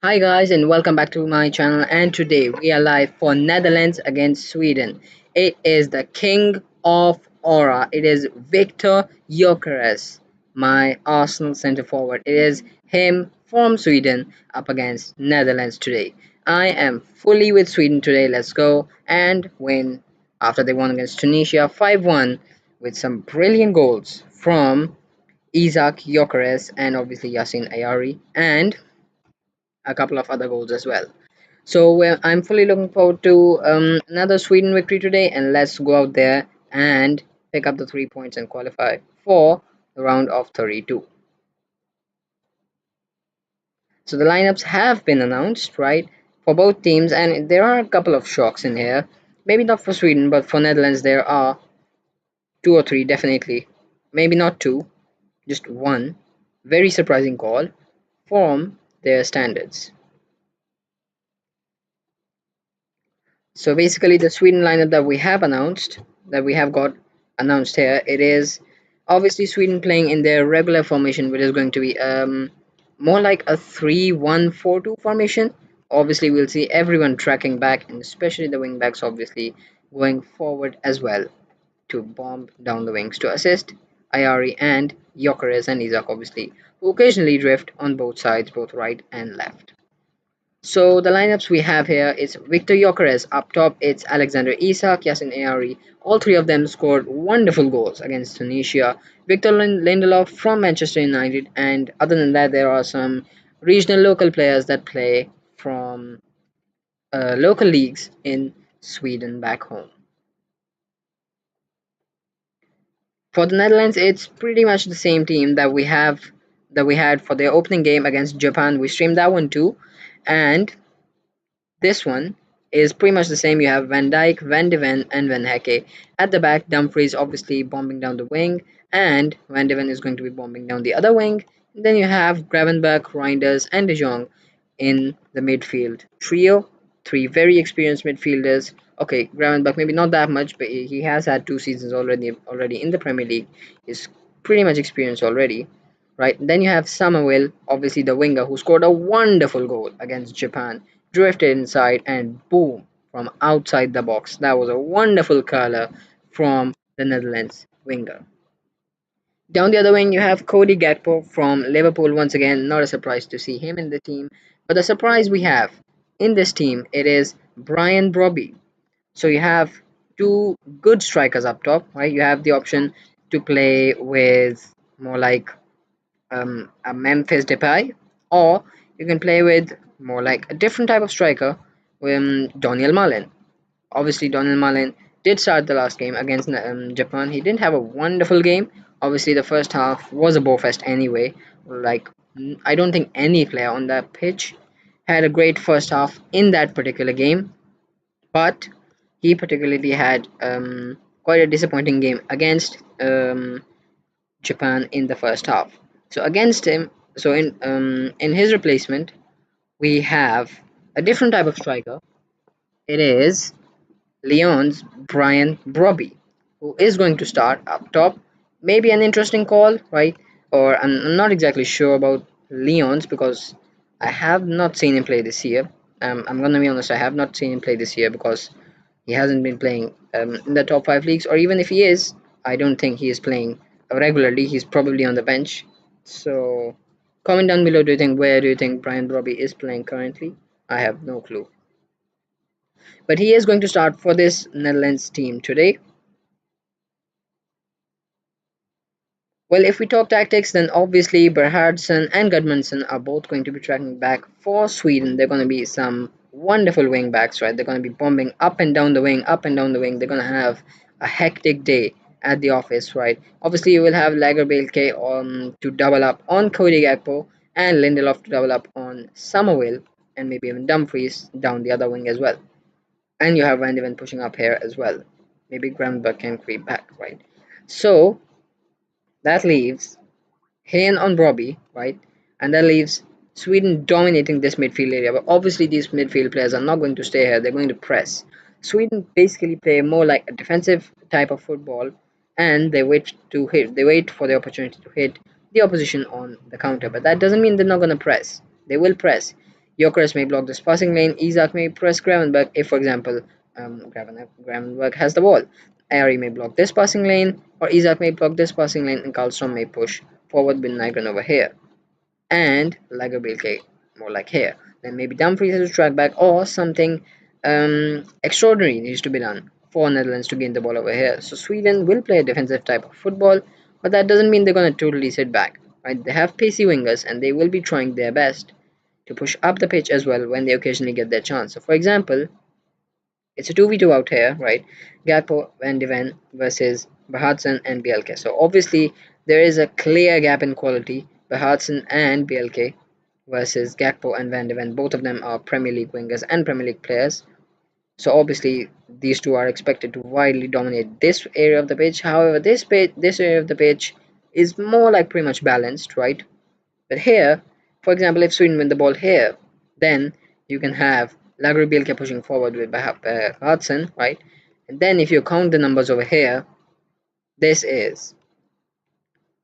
Hi guys and welcome back to my channel, and today we are live for Netherlands against Sweden. It is the king of aura. It is Victor Gyökeres, my Arsenal centre forward. It is him from Sweden up against Netherlands today. I am fully with Sweden today. Let's go and win after they won against Tunisia 5-1 with some brilliant goals from Isaac Gyökeres and obviously Yasin Ayari and a couple of other goals as well. So I'm fully looking forward to another Sweden victory today, and let's go out there and pick up the 3 points and qualify for the round of 32. So the lineups have been announced, right, for both teams, and there are a couple of shocks in here. Maybe not for Sweden, but for Netherlands there are two or three definitely. Maybe not two, just one. Very surprising call from their standards. So basically, the Sweden lineup that we have got announced here, it is obviously Sweden playing in their regular formation, which is going to be more like a 3-1-4-2 formation. Obviously, we'll see everyone tracking back, and especially the wing backs, obviously going forward as well to bomb down the wings to assist Ayari and Jokeres and Isak, obviously, who occasionally drift on both sides, both right and left. So the lineups we have here is Victor Gyökeres up top. It's Alexander Isak, Yasin Ayari. All three of them scored wonderful goals against Tunisia. Victor Lindelof from Manchester United, and other than that, there are some regional local players that play from local leagues in Sweden back home. For the Netherlands, it's pretty much the same team that we had for their opening game against Japan. We streamed that one too, and this one is pretty much the same. You have Van Dijk, Van de Ven, and Van Hecke. At the back, Dumfries obviously bombing down the wing, and Van de Ven is going to be bombing down the other wing. Then you have Gravenberch, Reinders, and De Jong in the midfield trio. Three very experienced midfielders. Okay, Gravenberch maybe not that much, but he has had 2 seasons already in the Premier League. He's pretty much experienced already. Right, then you have Samuel, obviously the winger, who scored a wonderful goal against Japan, drifted inside, and boom, from outside the box. That was a wonderful curler from the Netherlands winger. Down the other wing, you have Cody Gakpo from Liverpool once again. Not a surprise to see him in the team. But the surprise we have in this team, it is Brian Brobby. So you have two good strikers up top, right? You have the option to play with more like a Memphis Depay, or you can play with more like a different type of striker, Daniel Malin. Obviously, Daniel Malin did start the last game against Japan. He didn't have a wonderful game. Obviously, the first half was a bowfest anyway. Like, I don't think any player on that pitch had a great first half in that particular game, but he particularly had quite a disappointing game against Japan in the first half. So against him, so in his replacement, we have a different type of striker. It is Lyon's Brian Brobby, who is going to start up top. Maybe an interesting call, right? Or I'm not exactly sure about Lyon's because I have not seen him play this year. I'm gonna be honest, I have not seen him play this year because he hasn't been playing in the top five leagues, or even if he is, I don't think he is playing regularly. He's probably on the bench. So, comment down below. Where do you think Brian Brobby is playing currently? I have no clue. But he is going to start for this Netherlands team today. Well, if we talk tactics, then obviously Berhardsson and Gudmundsson are both going to be tracking back for Sweden. They're going to be some wonderful wing backs, right? They're going to be bombing up and down the wing, up and down the wing. They're going to have a hectic day at the office, right? Obviously, you will have Lagerbielke to double up on Cody Gakpo and Lindelof to double up on Summerville and maybe even Dumfries down the other wing as well. And you have Van de Ven pushing up here as well. Maybe Gravenberch can creep back, right? So that leaves Hayne on Robbie, right? And that leaves Sweden dominating this midfield area. But obviously, these midfield players are not going to stay here. They're going to press. Sweden basically play more like a defensive type of football, and they wait to hit. They wait for the opportunity to hit the opposition on the counter. But that doesn't mean they're not going to press. They will press. Gyökeres may block this passing lane. Isak may press Gravenberg if, for example, Gravenberg has the ball. Ari may block this passing lane, or Isak may block this passing lane, and Karlstrom may push forward with Nygren over here. And Lagerbielke more like here. Then maybe Dumfries has to track back, or something extraordinary needs to be done for Netherlands to gain the ball over here. So Sweden will play a defensive type of football, but that doesn't mean they're going to totally sit back. Right? They have pacey wingers, and they will be trying their best to push up the pitch as well when they occasionally get their chance. So, for example, it's a 2v2 out here, right? Gakpo, Van de Ven versus Behartsen and BLK. So, obviously, there is a clear gap in quality. Behartsen and BLK versus Gakpo and Van de Ven. Both of them are Premier League wingers and Premier League players. So, obviously, these two are expected to widely dominate this area of the pitch. However, this area of the pitch is more like pretty much balanced, right? But here, for example, if Sweden win the ball here, then you can have Lagerbielke pushing forward with Hudson, right? And then if you count the numbers over here, this is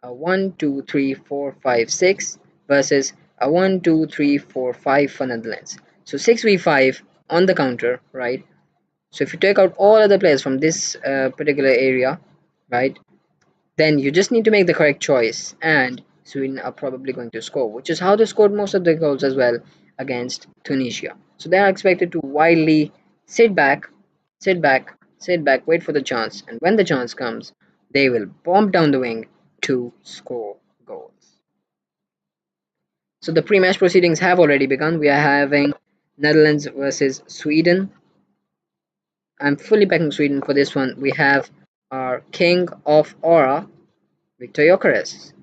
a 1, 2, 3, 4, 5, 6 versus a 1, 2, 3, 4, 5 for Netherlands. So 6v5 on the counter, right? So if you take out all other players from this particular area, right, then you just need to make the correct choice, and Sweden are probably going to score, which is how they scored most of their goals as well against Tunisia. So they are expected to wildly sit back, sit back, sit back, wait for the chance, and when the chance comes, they will bomb down the wing to score goals. So the pre-match proceedings have already begun. We are having Netherlands versus Sweden. I'm fully backing Sweden for this one. We have our king of aura, Victor Gyökeres.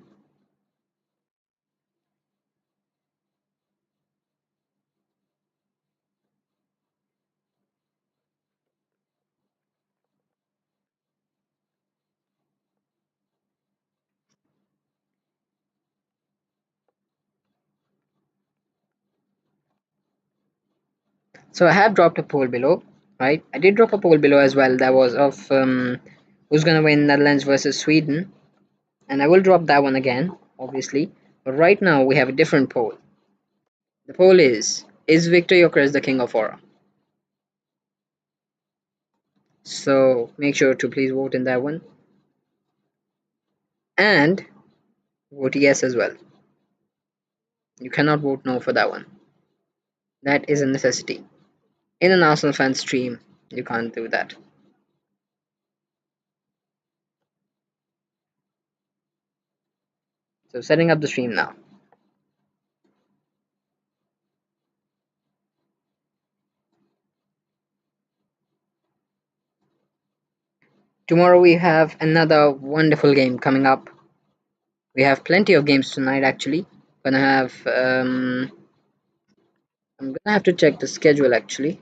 So I have dropped a poll below, right? I did drop a poll below as well. That was of who's gonna win Netherlands versus Sweden, and I will drop that one again, obviously. But right now we have a different poll. The poll is Victor Gyökeres the king of aura? So make sure to please vote in that one, and vote yes as well. You cannot vote no for that one. That is a necessity. In an Arsenal fan stream, you can't do that. So setting up the stream now. Tomorrow we have another wonderful game coming up. We have plenty of games tonight actually. Gonna have I'm gonna have to check the schedule actually.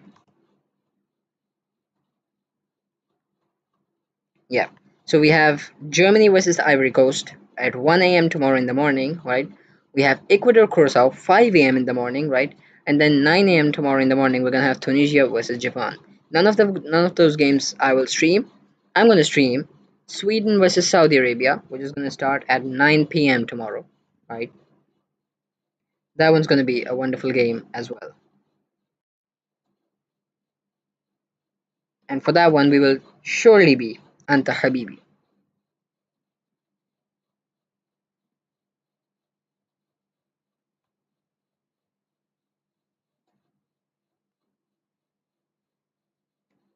Yeah. So we have Germany versus Ivory Coast at 1 a.m. tomorrow in the morning, right? We have Ecuador Curacao 5 a.m. in the morning, right? And then 9 a.m. tomorrow in the morning we're gonna have Tunisia versus Japan. None of those games I will stream. I'm gonna stream Sweden versus Saudi Arabia, which is gonna start at 9 p.m. tomorrow, right? That one's gonna be a wonderful game as well. And for that one we will surely be Anta Habibi.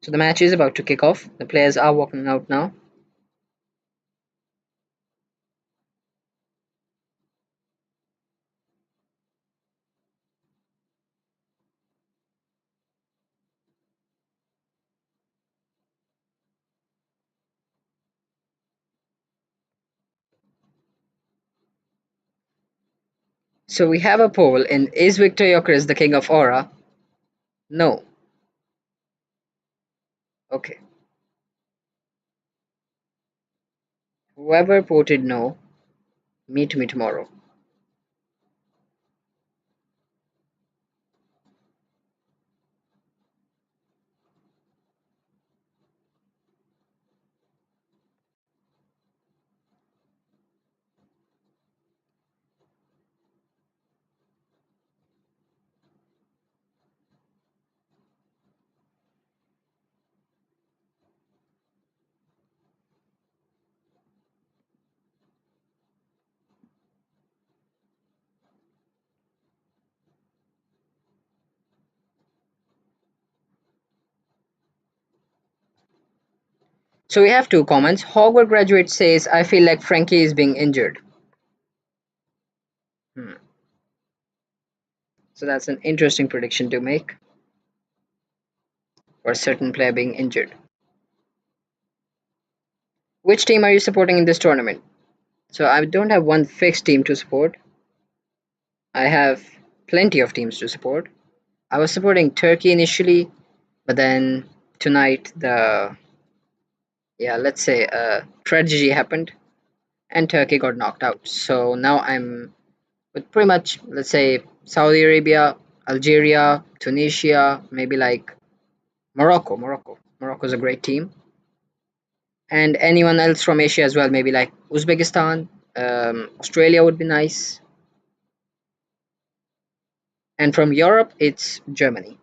So the match is about to kick off. The players are walking out now. So we have a poll in is Victor Gyökeres the king of aura? No. Okay. Whoever voted no, meet me tomorrow. So we have two comments. Hogwarts graduate says, I feel like Frankie is being injured. Hmm. So that's an interesting prediction to make for a certain player being injured. Which team are you supporting in this tournament? So I don't have one fixed team to support. I have plenty of teams to support. I was supporting Turkey initially, but then tonight the let's say tragedy happened and Turkey got knocked out. So now I'm with pretty much, let's say, Saudi Arabia, Algeria, Tunisia, maybe like Morocco is a great team, and anyone else from Asia as well. Maybe like Uzbekistan, Australia would be nice, and from Europe it's Germany.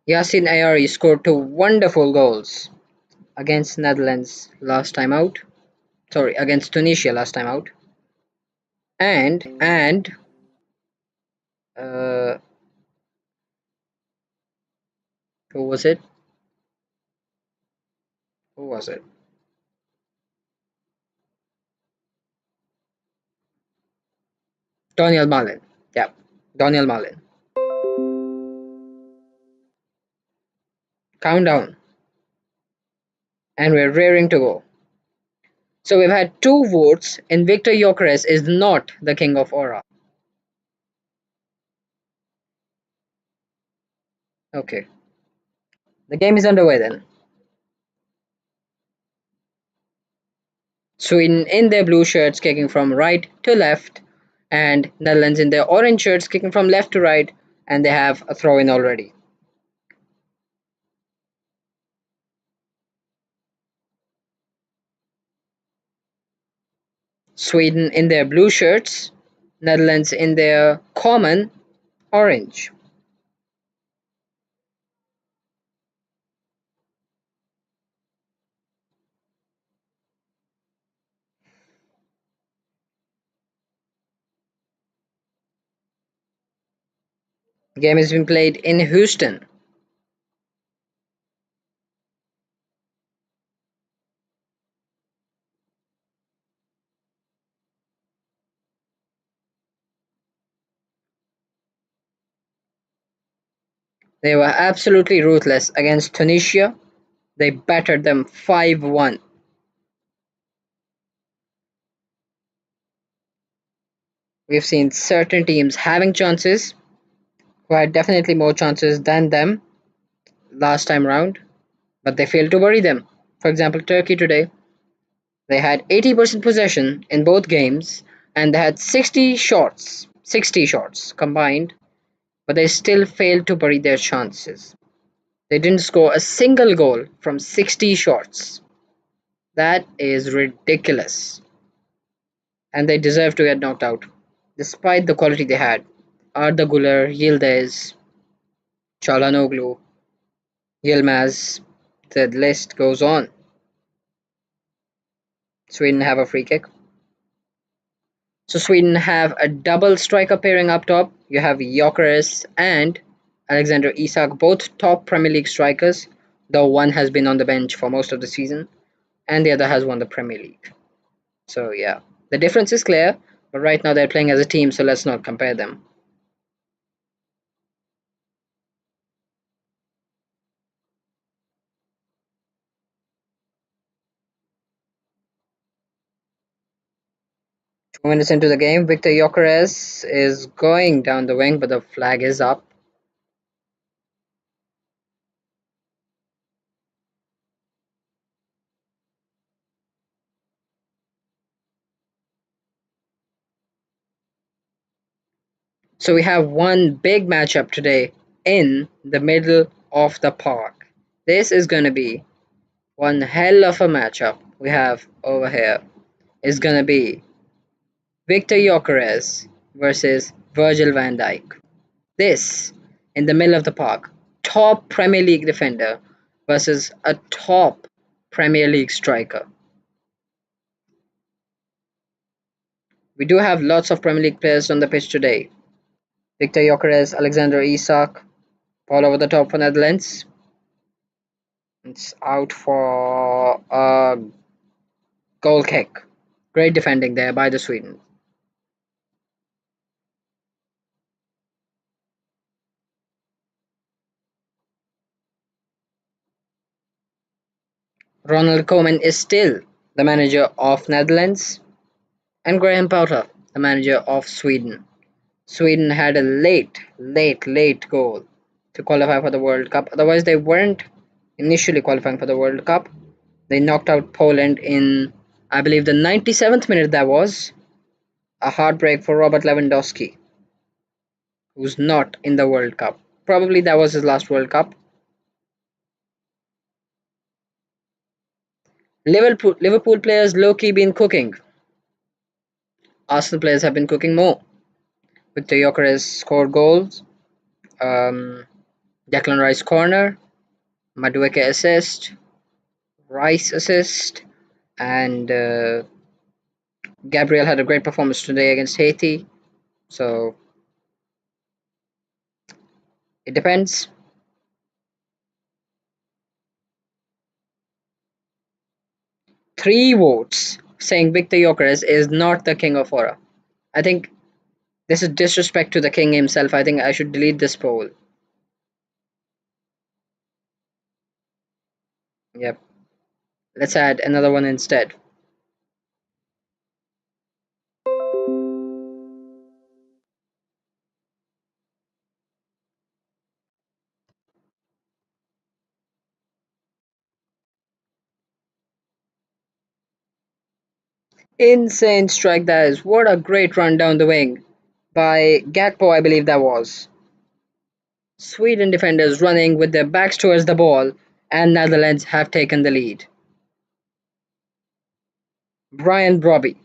Yasin Ayari scored two wonderful goals against Netherlands last time out. Sorry, against Tunisia last time out, and uh, who was it? Who was it? Daniel Malin. Yeah, Daniel Malin. Countdown, and we're raring to go. So we've had two votes, and Victor Gyökeres is not the king of aura. Okay, the game is underway then. Sweden in their blue shirts kicking from right to left, and Netherlands in their orange shirts kicking from left to right, and they have a throw in already. Sweden in their blue shirts, Netherlands in their common orange. The game has been played in Houston. They were absolutely ruthless against Tunisia. They battered them 5-1. We've seen certain teams having chances who had definitely more chances than them last time round, but they failed to bury them. For example, Turkey today, they had 80% possession in both games and they had 60 shots combined, but they still failed to bury their chances. They didn't score a single goal from 60 shots. That is ridiculous. And they deserve to get knocked out, despite the quality they had. Arda Güler, Yildiz, Çalhanoğlu, Yilmaz, the list goes on. Sweden have a free kick. So Sweden have a double striker pairing up top. You have Gyökeres and Alexander Isak, both top Premier League strikers, though one has been on the bench for most of the season and the other has won the Premier League. So yeah, the difference is clear, but right now they're playing as a team, so let's not compare them. 2 minutes into the game, Victor Gyökeres is going down the wing, but the flag is up. So we have one big matchup today in the middle of the park. This is going to be one hell of a matchup we have over here. Is going to be Victor Gyökeres versus Virgil van Dijk. This in the middle of the park. Top Premier League defender versus a top Premier League striker. We do have lots of Premier League players on the pitch today. Victor Gyökeres, Alexander Isak, all over the top for Netherlands. It's out for a goal kick. Great defending there by the Sweden. Ronald Koeman is still the manager of Netherlands, and Graham Potter, the manager of Sweden. Sweden had a late goal to qualify for the World Cup. Otherwise, they weren't initially qualifying for the World Cup. They knocked out Poland in, I believe, the 97th minute. That was a heartbreak for Robert Lewandowski, who's not in the World Cup. Probably that was his last World Cup. Liverpool players low-key been cooking. Arsenal players have been cooking more. Victor Gyökeres scored goals. Um, Declan Rice corner. Madueke assist. Rice assist. And Gabriel had a great performance today against Haiti. So it depends. Three votes saying Victor Gyökeres is not the king of horror. I think this is disrespect to the king himself. I think I should delete this poll. Yep. Let's add another one instead. Insane strike that is. What a great run down the wing by Gakpo, I believe that was. Sweden defenders running with their backs towards the ball, and Netherlands have taken the lead. Brian Brobby.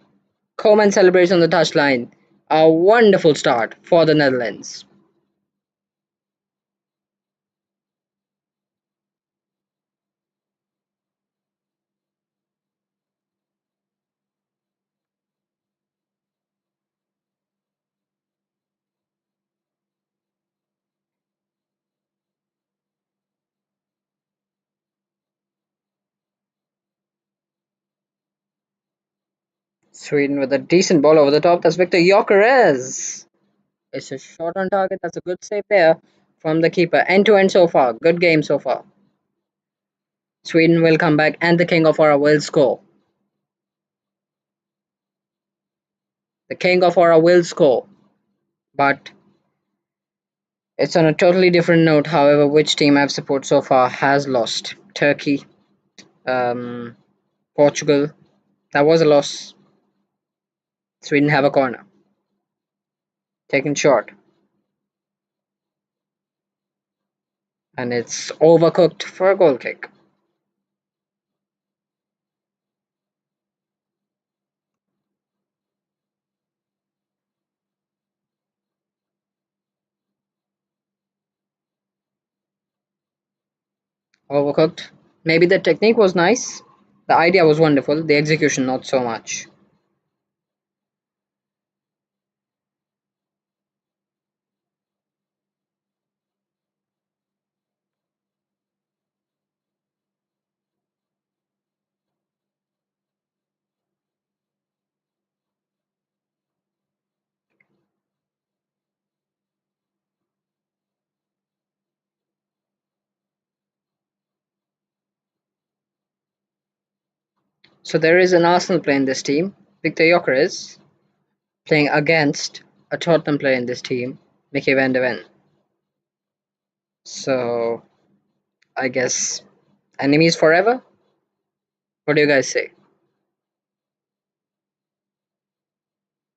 Coman celebrates on the touchline. A wonderful start for the Netherlands. Sweden with a decent ball over the top. That's Victor Gyökeres. It's a shot on target. That's a good save there from the keeper. End to end so far. Good game so far. Sweden will come back, and the king of horror will score. The king of horror will score. But it's on a totally different note. However, which team I've supported so far has lost. Turkey, um, Portugal. That was a loss. Sweden have a corner. Taken short. And it's overcooked for a goal kick. Overcooked. Maybe the technique was nice. The idea was wonderful. The execution, not so much. So there is an Arsenal player in this team, Victor Gyökeres, playing against a Tottenham player in this team, Mickey van der Ven. So I guess enemies forever? What do you guys say?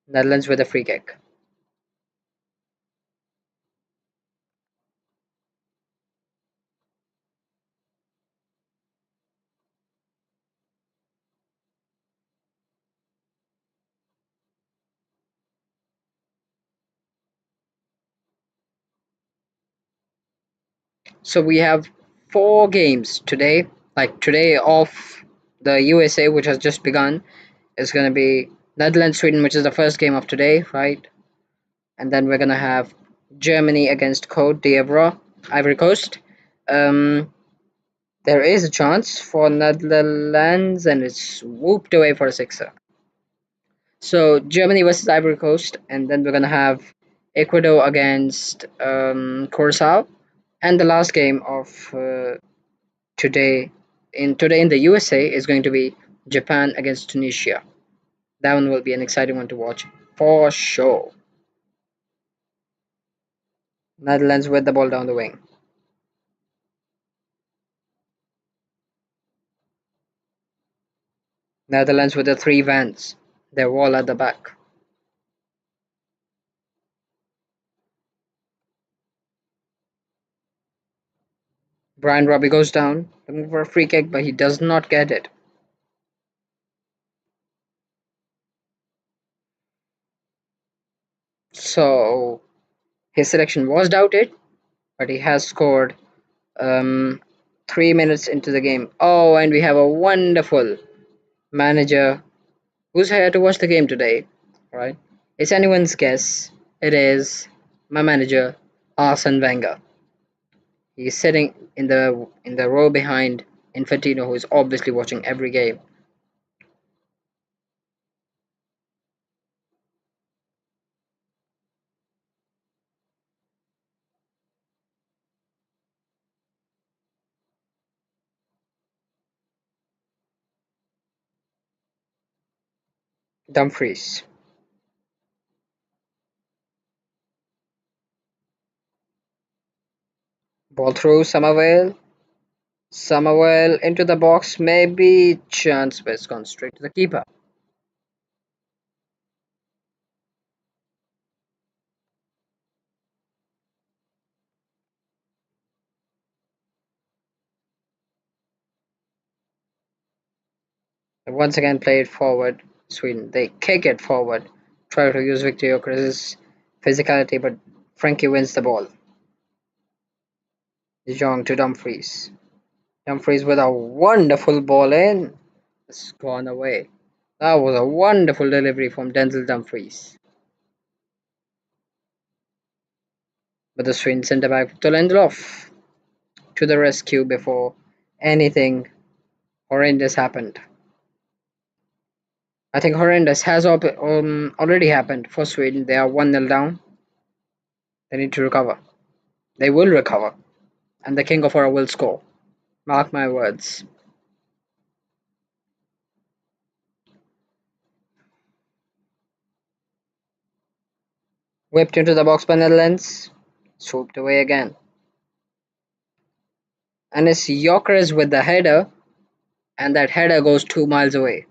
Netherlands with a free kick. So we have four games today. Like today off the USA, which has just begun, is going to be Netherlands Sweden, which is the first game of today, right? And then we're gonna have Germany against Cote d'Ivoire, Ivory Coast. Um, there is a chance for Netherlands, and it's whooped away for a sixer. So Germany versus Ivory Coast, and then we're gonna have Ecuador against Curacao, and the last game of today in the USA is going to be Japan against Tunisia. That one will be an exciting one to watch for sure. Netherlands with the ball down the wing. Netherlands with the three vans. They're all at the back. Brian Robbie goes down, looking for a free kick, but he does not get it. So his selection was doubted, but he has scored 3 minutes into the game. Oh, and we have a wonderful manager who's here to watch the game today. Right? It's anyone's guess. It is my manager, Arsene Wenger. He's sitting in the row behind Infantino, who is obviously watching every game. Dumfries. Ball through Somerville. Somerville into the box. Maybe chance, but it's gone straight to the keeper. They once again play it forward. Sweden. They kick it forward. Try to use Victor Gyökeres's physicality, but Frankie wins the ball. De Jong to Dumfries. Dumfries with a wonderful ball in. It's gone away. That was a wonderful delivery from Denzel Dumfries. But the Sweden centre back to Lindelof to the rescue before anything horrendous happened. I think horrendous has already happened for Sweden. They are 1-0 down. They need to recover. They will recover. And the King of Horror will score. Mark my words. Whipped into the box by Netherlands. Swooped away again. And it's Gyökeres with the header. And that header goes 2 miles away.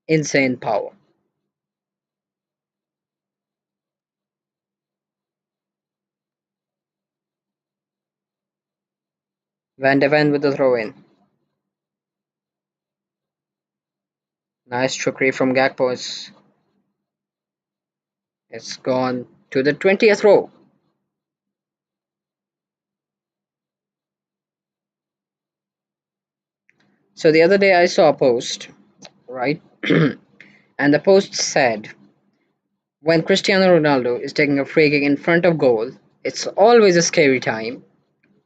Insane power. Van de Ven with the throw in. Nice trickery from Gakpo. It's gone to the 20th row. So the other day I saw a post, right? And the post said, when Cristiano Ronaldo is taking a free kick in front of goal, it's always a scary time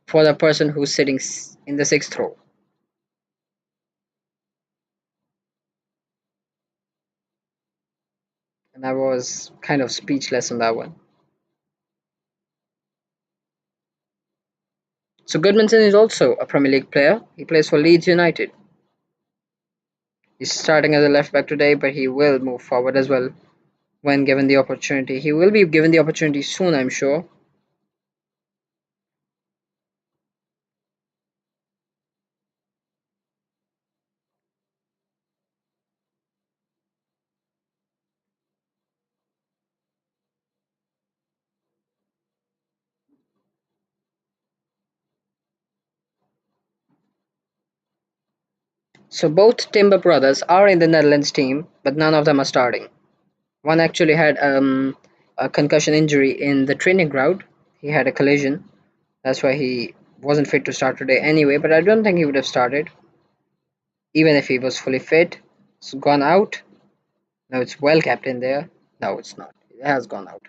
for the person who's sitting in the sixth row. And I was kind of speechless on that one. So Goodmanson is also a Premier League player. He plays for Leeds United. He's starting as a left back today, but he will move forward as well when given the opportunity. He will be given the opportunity soon, I'm sure. So both Timber brothers are in the Netherlands team, but none of them are starting. One actually had a concussion injury in the training ground. He had a collision, That's why he wasn't fit to start today anyway, but I don't think he would have started even if he was fully fit. It's gone out. No, it's well kept in there. No, it's not. It has gone out.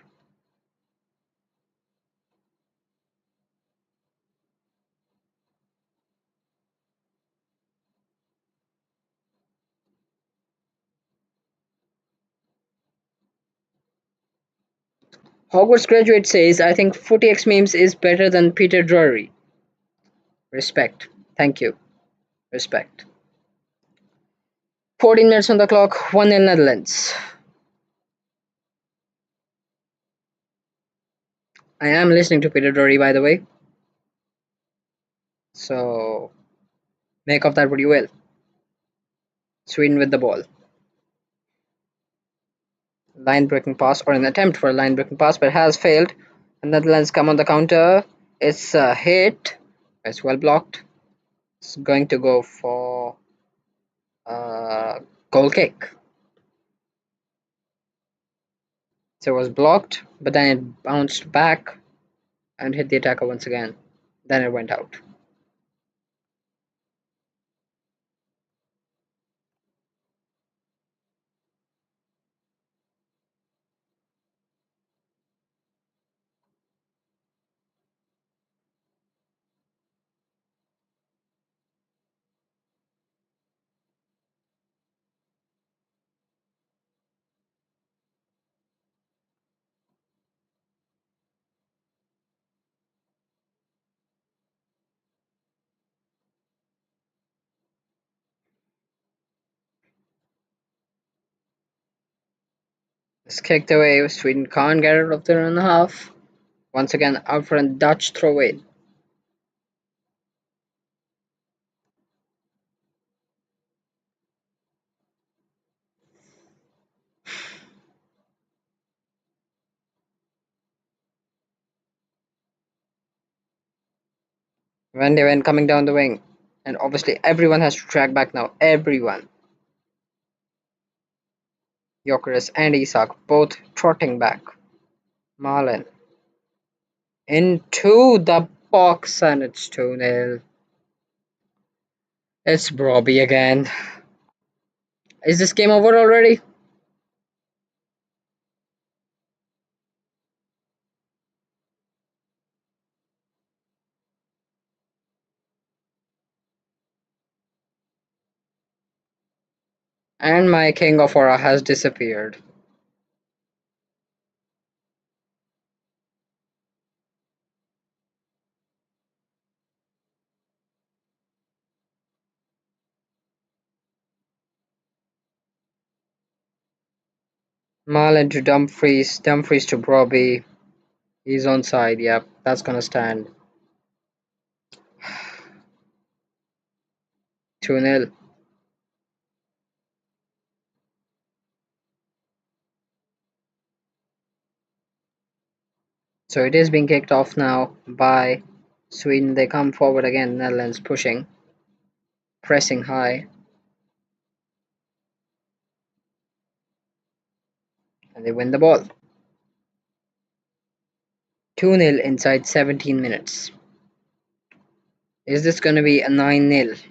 Hogwarts graduate says, I think Footy X Memes is better than Peter Drury. Respect. Thank you. Respect. 14 minutes on the clock, 1 in Netherlands. I am listening to Peter Drury, by the way. So, make of that what you will. Sweden with the ball. Line breaking pass, or an attempt for a line breaking pass, but has failed. The Netherlands come on the counter. It's a hit. It's well blocked. It's going to go for a goal kick. So it was blocked, but then it bounced back and hit the attacker once again. Then it went out. It's kicked away. Sweden can't get it off their own half. Once again, out for a Dutch throw in. When they went coming down the wing. And obviously, everyone has to track back now. Everyone. Jokeris and Isak both trotting back. Marlin into the box, and it's 2-0. It's Robbie again. Is this game over already? And my King of Aura has disappeared. Marlin to Dumfries. Dumfries to Robbie. He's on side. Yep, that's gonna stand. 2-0. So it is being kicked off now by Sweden. They come forward again. Netherlands pushing, pressing high, and they win the ball. 2-0 inside 17 minutes. Is this going to be a 9-0?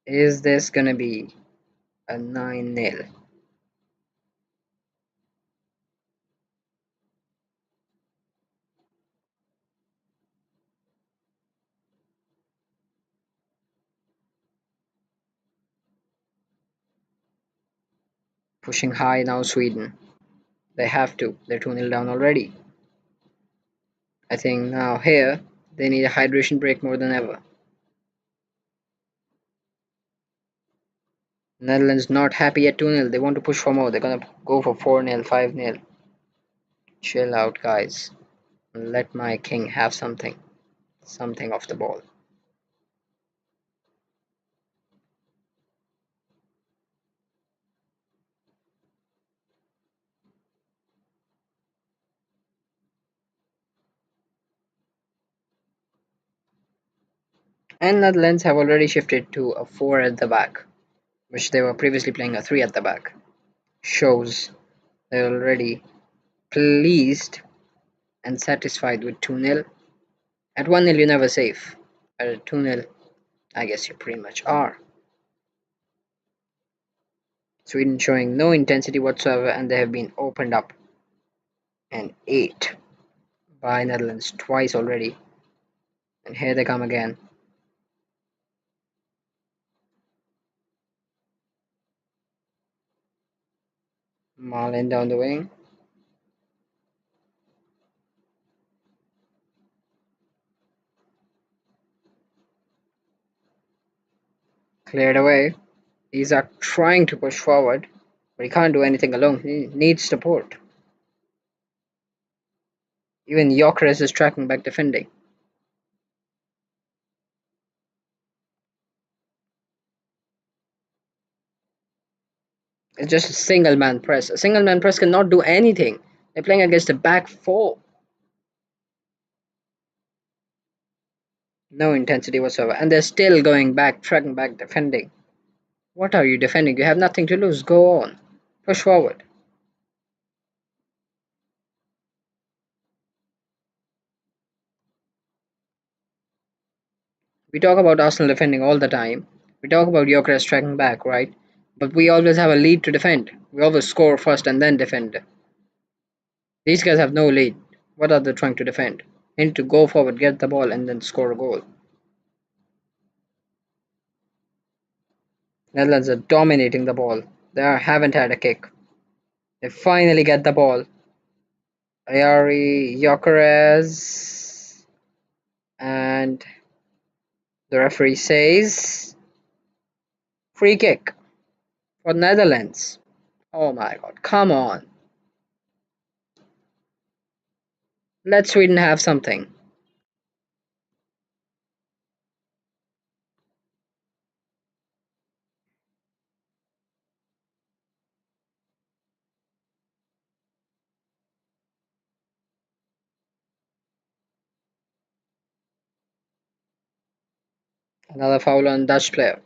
Is this going to be a 9-0? Pushing high now, Sweden. They have to. They're 2-0 down already. I think now here they need a hydration break more than ever. Netherlands not happy at 2-0. They want to push for more. They're going to go for 4-0, 5-0. Chill out, guys. Let my king have something. Something off the ball. And Netherlands have already shifted to a 4 at the back, which they were previously playing a 3 at the back. Shows they're already pleased and satisfied with 2-0. At 1-0, you're never safe. But at 2-0, I guess you pretty much are. Sweden showing no intensity whatsoever, and they have been opened up and ate by Netherlands twice already. And here they come again. Marlin down the wing. Cleared away. These are trying to push forward, but he can't do anything alone. He needs support. Even Gyökeres is tracking back defending. It's just a single man press. A single man press cannot do anything. They're playing against a back four. No intensity whatsoever. And they're still going back, tracking back defending. What are you defending? You have nothing to lose. Go on. Push forward. We talk about Arsenal defending all the time. We talk about Gyökeres tracking back, right? But we always have a lead to defend. We always score first and then defend. These guys have no lead. What are they trying to defend? They need to go forward, get the ball, and then score a goal. Netherlands are dominating the ball. They haven't had a kick. They finally get the ball. Ayari, Gyökeres, and the referee says free kick for Netherlands. Oh my god, come on. Let Sweden have something. Another foul on Dutch player.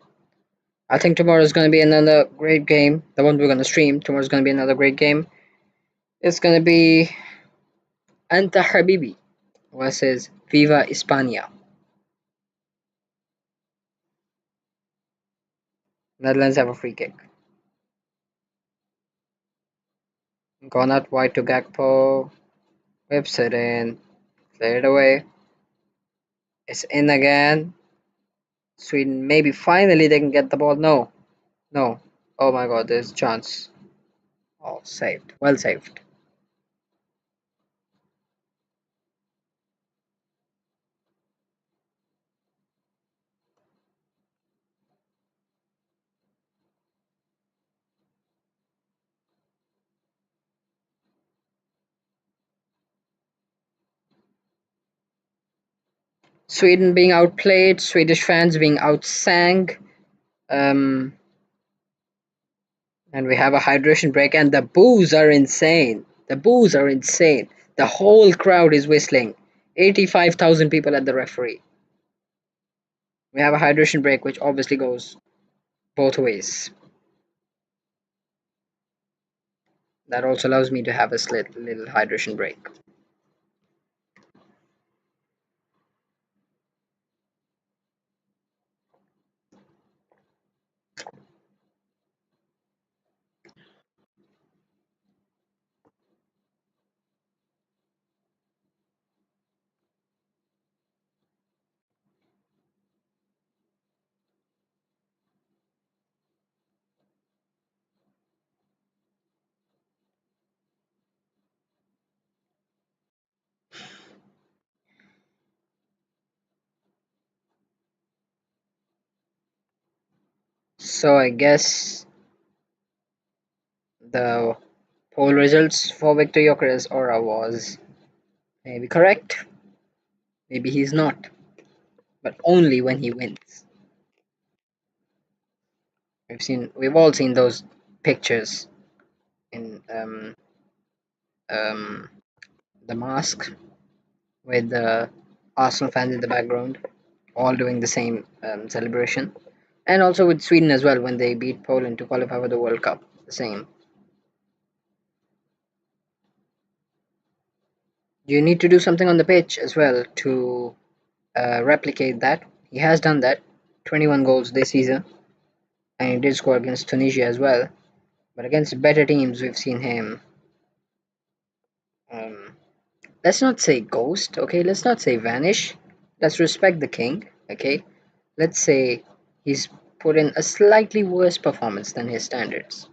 I think tomorrow is going to be another great game. The one we're going to stream. Tomorrow is going to be another great game. It's going to be Anta Habibi versus Viva España. Netherlands have a free kick. Gone out wide to Gakpo. Whips it in. Cleared away. It's in again. Sweden, maybe finally they can get the ball. No. No. Oh my god, there's a chance. Oh, saved. Well saved. Sweden being outplayed. Swedish fans being outsang. Um, and we have a hydration break, and the boos are insane. The boos are insane. The whole crowd is whistling. 85,000 people at the referee. We have a hydration break, which obviously goes both ways. That also allows me to have a little hydration break. So I guess the poll results for Victor Gyökeres Aura was maybe correct, maybe he's not, but only when he wins. We've all seen those pictures in um, the mask with the Arsenal fans in the background, all doing the same celebration, and also with Sweden as well when they beat Poland to qualify for the World Cup. The same. You need to do something on the pitch as well to replicate that. He has done that. 21 goals this season, and he did score against Tunisia as well. But against better teams, we've seen him. Um, let's not say ghost, okay? Let's not say vanish. Let's respect the king, okay? Let's say he's put in a slightly worse performance than his standards.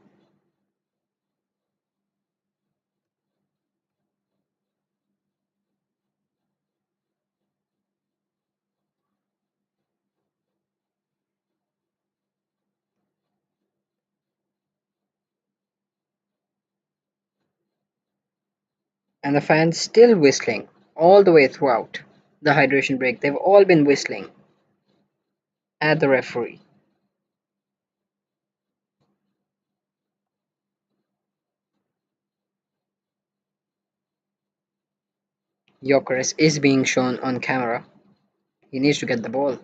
And the fans still whistling all the way throughout the hydration break. They've all been whistling at the referee. Gyökeres is being shown on camera. He needs to get the ball.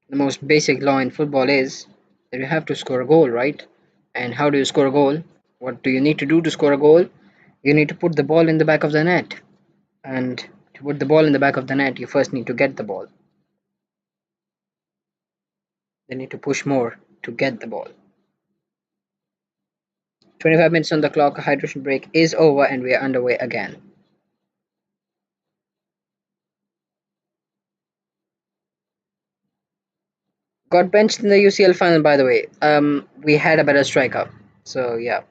The most basic law in football is that you have to score a goal, right? And how do you score a goal? What do you need to do to score a goal? You need to put the ball in the back of the net. And to put the ball in the back of the net, you first need to get the ball. They need to push more to get the ball. 25 minutes on the clock, a hydration break is over, and we are underway again. Got benched in the UCL final, by the way. We had a better striker. So, yeah.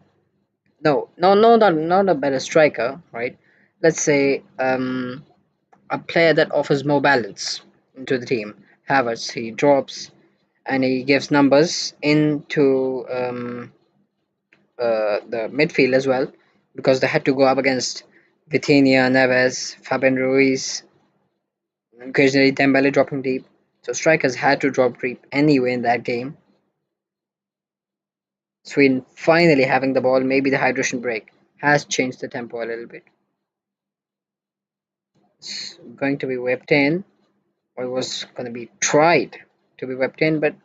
No, not a better striker, right? Let's say a player that offers more balance into the team. Havertz, he drops and he gives numbers into the midfield as well, because they had to go up against Vitinha, Neves, Fabian Ruiz, occasionally Dembele dropping deep. So strikers had to drop deep anyway in that game. Sweden finally having the ball. Maybe the hydration break has changed the tempo a little bit. It's going to be whipped in, or it was going to be tried to be whipped in, but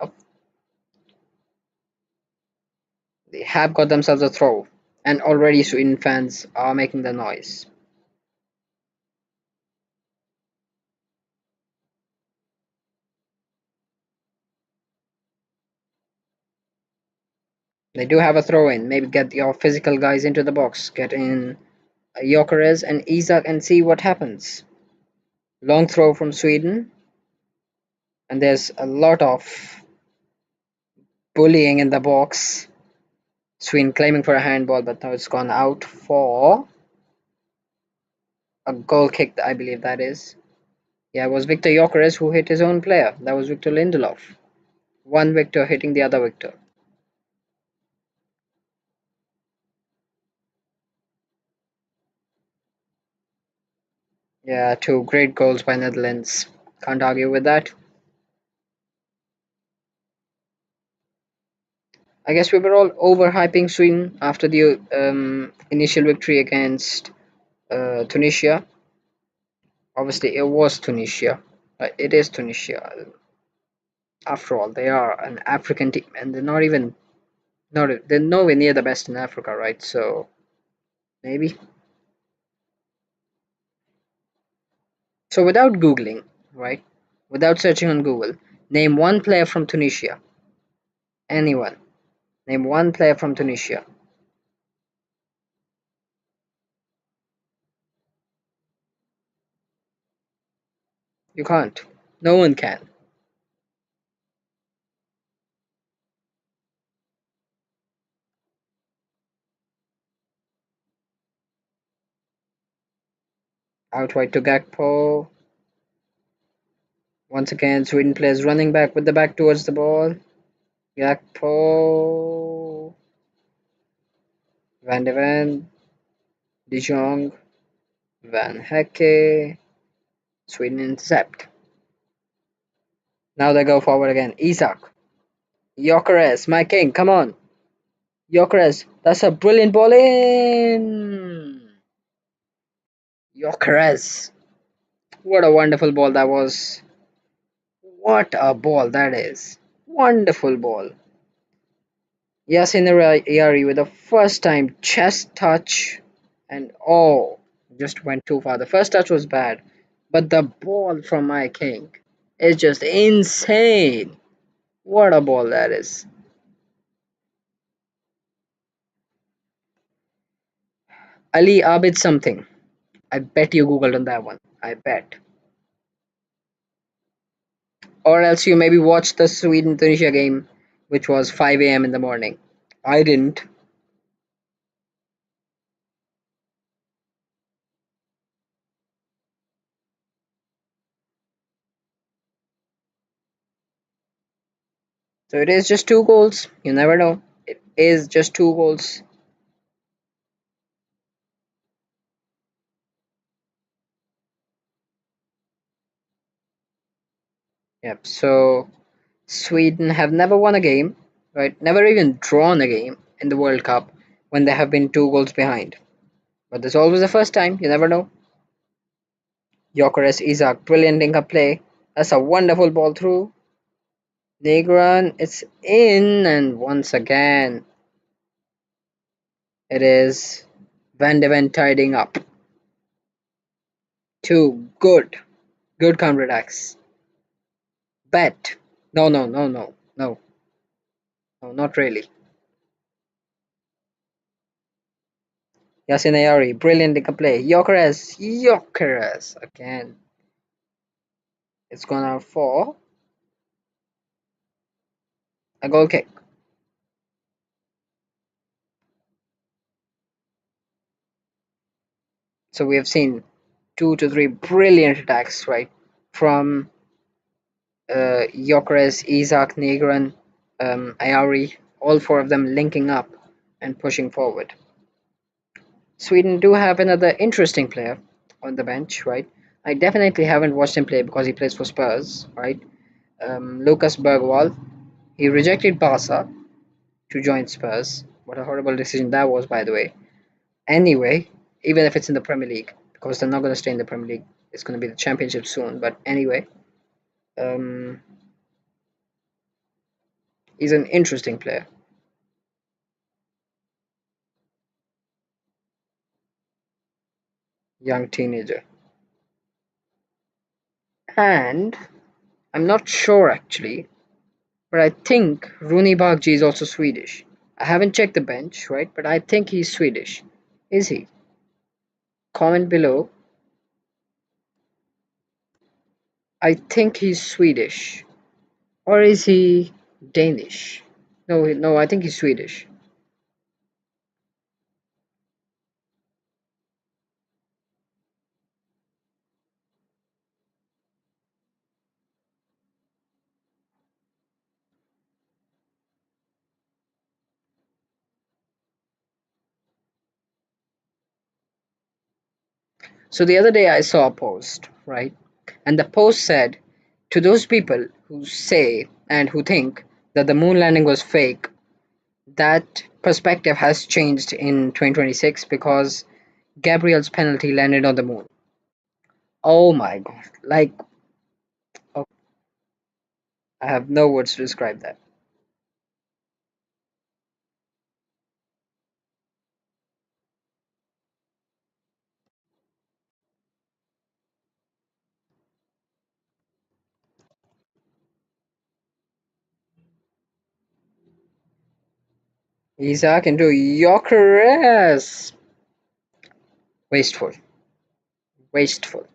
they have got themselves a throw, and already Sweden fans are making the noise. They do have a throw in. Maybe get your physical guys into the box. Get in Jokeres and Isak and see what happens. Long throw from Sweden, and there's a lot of bullying in the box. Sweden claiming for a handball, but now it's gone out for a goal kick, I believe that is. Yeah, it was Victor Jokeres who hit his own player. That was Victor Lindelof. One Victor hitting the other Victor. Yeah, two great goals by Netherlands. Can't argue with that. I guess we were all overhyping Sweden after the initial victory against Tunisia. Obviously, it was Tunisia. It is Tunisia. After all, they are an African team, and they're not even not they're nowhere near the best in Africa, right? So maybe. So without googling, right? Without searching on Google, name one player from Tunisia. Anyone? Name one player from Tunisia. You can't. No one can. Outright to Gakpo. Once again, Sweden plays running back with the back towards the ball. Gakpo, Van de Ven, De Jong, Van Hecke. Sweden intercept. Now they go forward again. Isak, Jokeres, my king, come on. Jokeres, that's a brilliant ball in. Jokeres, what a wonderful ball that was. What a ball that is. Wonderful ball. Yasin Yari with a first time chest touch. And oh, just went too far. The first touch was bad, but the ball from my king is just insane. What a ball that is. Ali Abid something. I bet you googled on that one. I bet. Or else you maybe watched the Sweden Tunisia game, which was 5 a.m. in the morning. I didn't. So it is just two goals. You never know. It is just two goals. Yep. So Sweden have never won a game, right? Never even drawn a game in the World Cup when they have been two goals behind. But there's always the first time. You never know. Jokeres Isak, brilliant link up play. That's a wonderful ball through. Negron, it's in, and once again, it is Van de Ven tidying up. Two good, good counterattacks. Bet. No, no, no, no, no, no, not really. Yasin Ayari, brilliant link up play. Jokeres, Jokeres again. It's gone out for a goal kick. So we have seen two to three brilliant attacks, right? From Gyökeres, Isak, Negron, Ayari, all four of them linking up and pushing forward. Sweden do have another interesting player on the bench, right? I definitely haven't watched him play because he plays for Spurs, right? Lucas Bergwall. He rejected Barca to join Spurs. What a horrible decision that was, by the way. Anyway, even if it's in the Premier League, because they're not going to stay in the Premier League, it's going to be the Championship soon. But anyway, um, he's an interesting player. Young teenager. And I'm not sure actually, but I think Rooney Bagji is also Swedish. I haven't checked the bench, right? But I think he's Swedish. Is he? Comment below. I think he's Swedish. Or is he Danish? No, no, I think he's Swedish. So the other day I saw a post, right? And the post said, to those people who say and who think that the moon landing was fake, that perspective has changed in 2026 because Gabriel's penalty landed on the moon. Oh my god. Like, oh, I have no words to describe that. Isaac into Jokeres. Wasteful. Wasteful.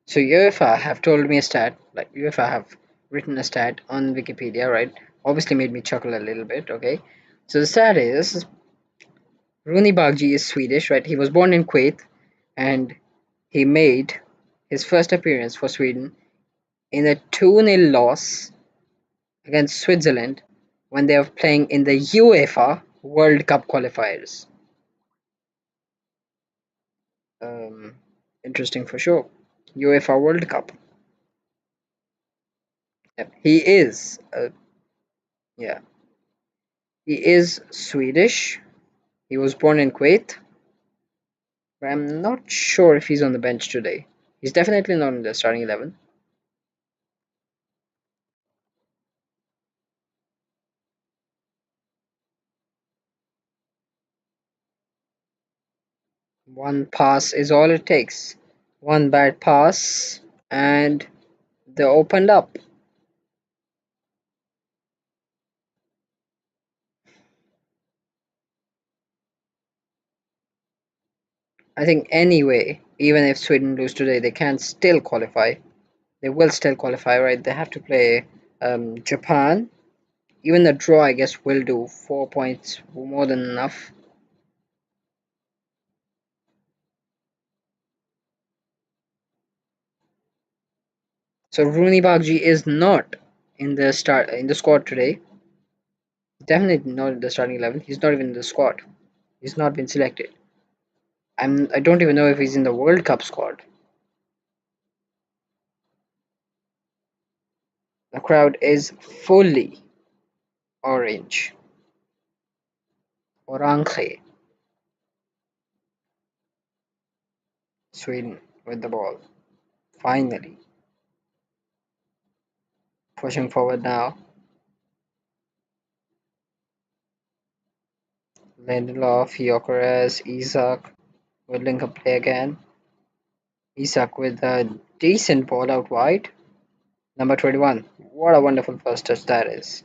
So UEFA have told me a stat, like UEFA have written a stat on Wikipedia, right? Obviously made me chuckle a little bit, okay? So the stat is Rooney Bagji is Swedish, right? He was born in Kuwait and he made his first appearance for Sweden in a 2-0 loss against Switzerland when they were playing in the UEFA World Cup qualifiers. Um, Interesting for sure. UEFA World Cup. Yep. Yeah, he is Swedish. He was born in Kuwait, but I'm not sure if he's on the bench today. He's definitely not in the starting 11. One pass is all it takes. One bad pass, and they opened up. I think anyway, even if Sweden lose today, they can still qualify. They will still qualify, right? They have to play Japan. Even the draw, I guess, will do. 4 points, more than enough. So Rooney Bagji is not in the squad today. Definitely not in the starting 11. He's not even in the squad. He's not been selected. I don't even know if he's in the World Cup squad. The crowd is fully orange. Orange. Sweden with the ball. Finally. Pushing forward now. Lindelof, Gyökeres, Isak will link up play again. Isak with a decent ball out wide. Number 21. What a wonderful first touch that is.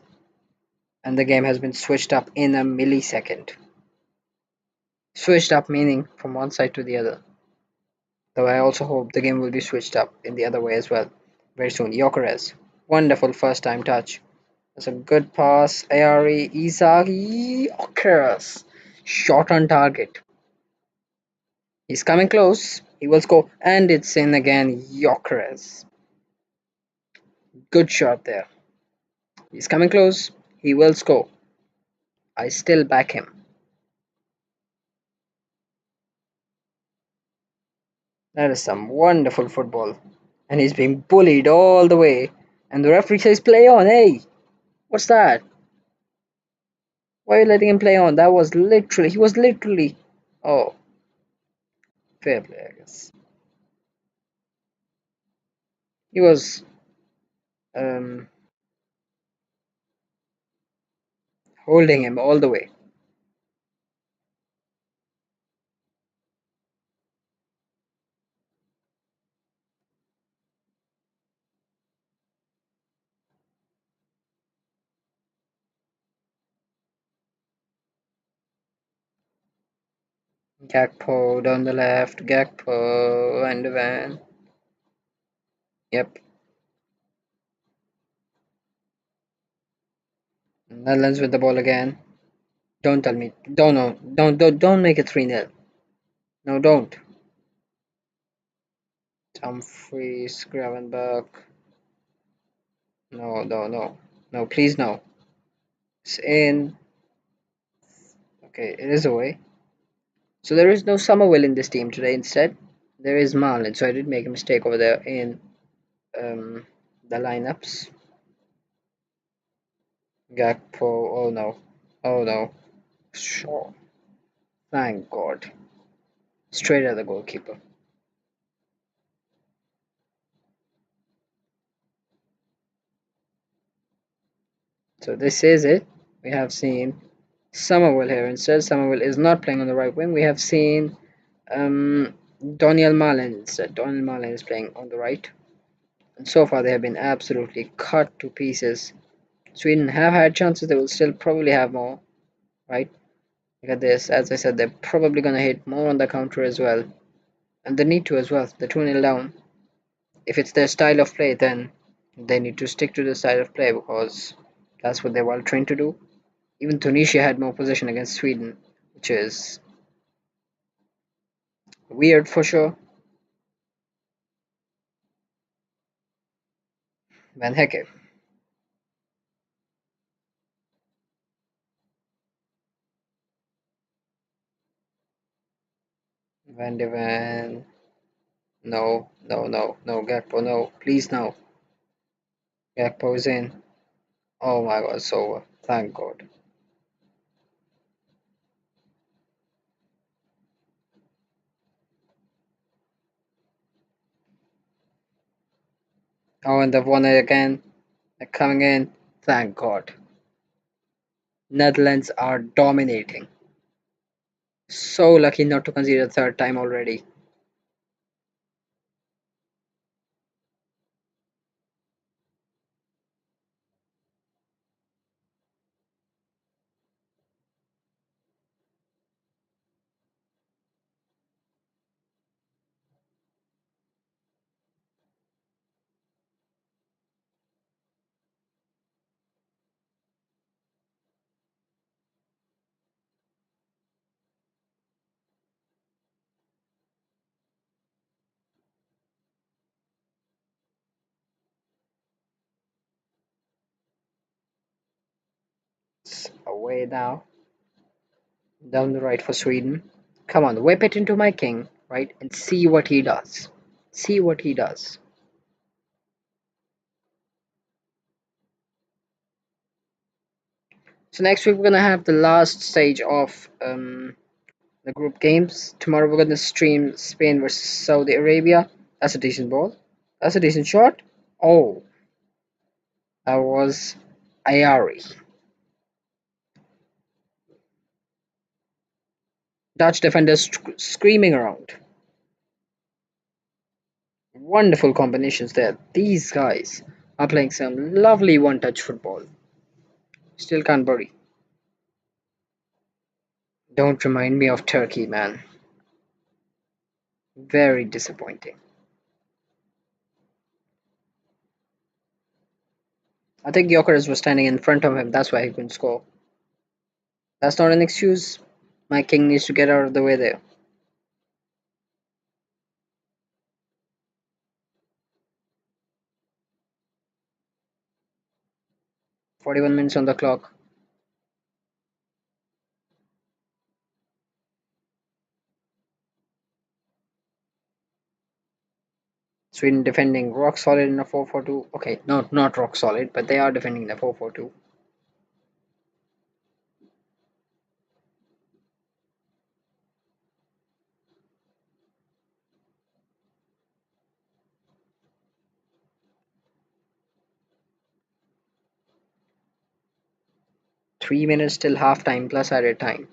And the game has been switched up in a millisecond. Switched up meaning from one side to the other. Though I also hope the game will be switched up in the other way as well very soon. Gyökeres. Wonderful first time touch. That's a good pass. Ayari, Isak, Gyökeres. Shot on target. He's coming close. He will score. And it's in again. Gyökeres. Good shot there. He's coming close. He will score. I still back him. That is some wonderful football. And he's being bullied all the way. And the referee says, play on. Hey, what's that? Why are you letting him play on? That was literally, he was literally. Oh, fair play, I guess. He was um, holding him all the way. Gakpo down the left. Gakpo and the van. Yep. Netherlands with the ball again. Don't tell me. Don't no. Don't make it 3-0. No, don't. Humphries, Gravenberg. No, no, no. No, please no. It's in. Okay, it is away. So there is no Somerville in this team today. Instead, there is Marlin. So I did make a mistake over there in the lineups. Gakpo. Oh no. Oh no. Sure. Thank God. Straight at the goalkeeper. So this is it. We have seen Somerville here. Instead, Somerville is not playing on the right wing. We have seen Daniel Marlin instead. Daniel Marlin is playing on the right. And so far, they have been absolutely cut to pieces. Sweden have had chances. They will still probably have more, right? Look at this. As I said, they're probably going to hit more on the counter as well. And they need to as well. They're 2-0 down. If it's their style of play, then they need to stick to the style of play because that's what they're well trained to do. Even Tunisia had more possession against Sweden, which is weird for sure. Van Hecke. Van de Ven. No, no, no, no. Gakpo, no. Please, no. Gakpo is in. Oh my god, it's over. Thank God. Oh, and they've won it again. They're coming in. Thank God. Netherlands are dominating. So lucky not to concede a third time already. It's away now. Down the right for Sweden. Come on, whip it into my king, right? And see what he does. See what he does. So next week we're gonna have the last stage of the group games. Tomorrow we're gonna stream Spain versus Saudi Arabia. That's a decent ball. That's a decent shot. Oh, that was Ayari. Dutch defenders screaming around. Wonderful combinations there. These guys are playing some lovely one-touch football. Still can't bury. Don't remind me of Turkey, man. Very disappointing. I think Gyökeres was standing in front of him. That's why he couldn't score. That's not an excuse. My king needs to get out of the way there. 41 minutes on the clock. Sweden defending rock solid in a 4-4-2. Okay, not rock solid, but they are defending in a 4-4-2. 3 minutes till halftime plus added time.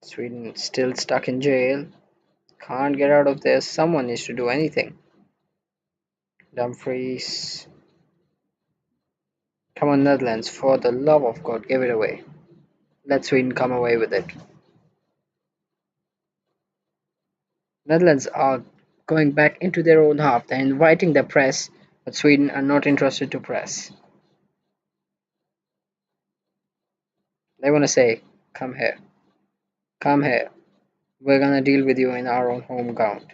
Sweden still stuck in jail. Can't get out of there. Someone needs to do anything. Dumfries. Come on, Netherlands. For the love of God, give it away. Let Sweden come away with it. Netherlands are going back into their own half. They're inviting the press, but Sweden are not interested to press. They want to say, come here. Come here. We're gonna deal with you in our own home ground,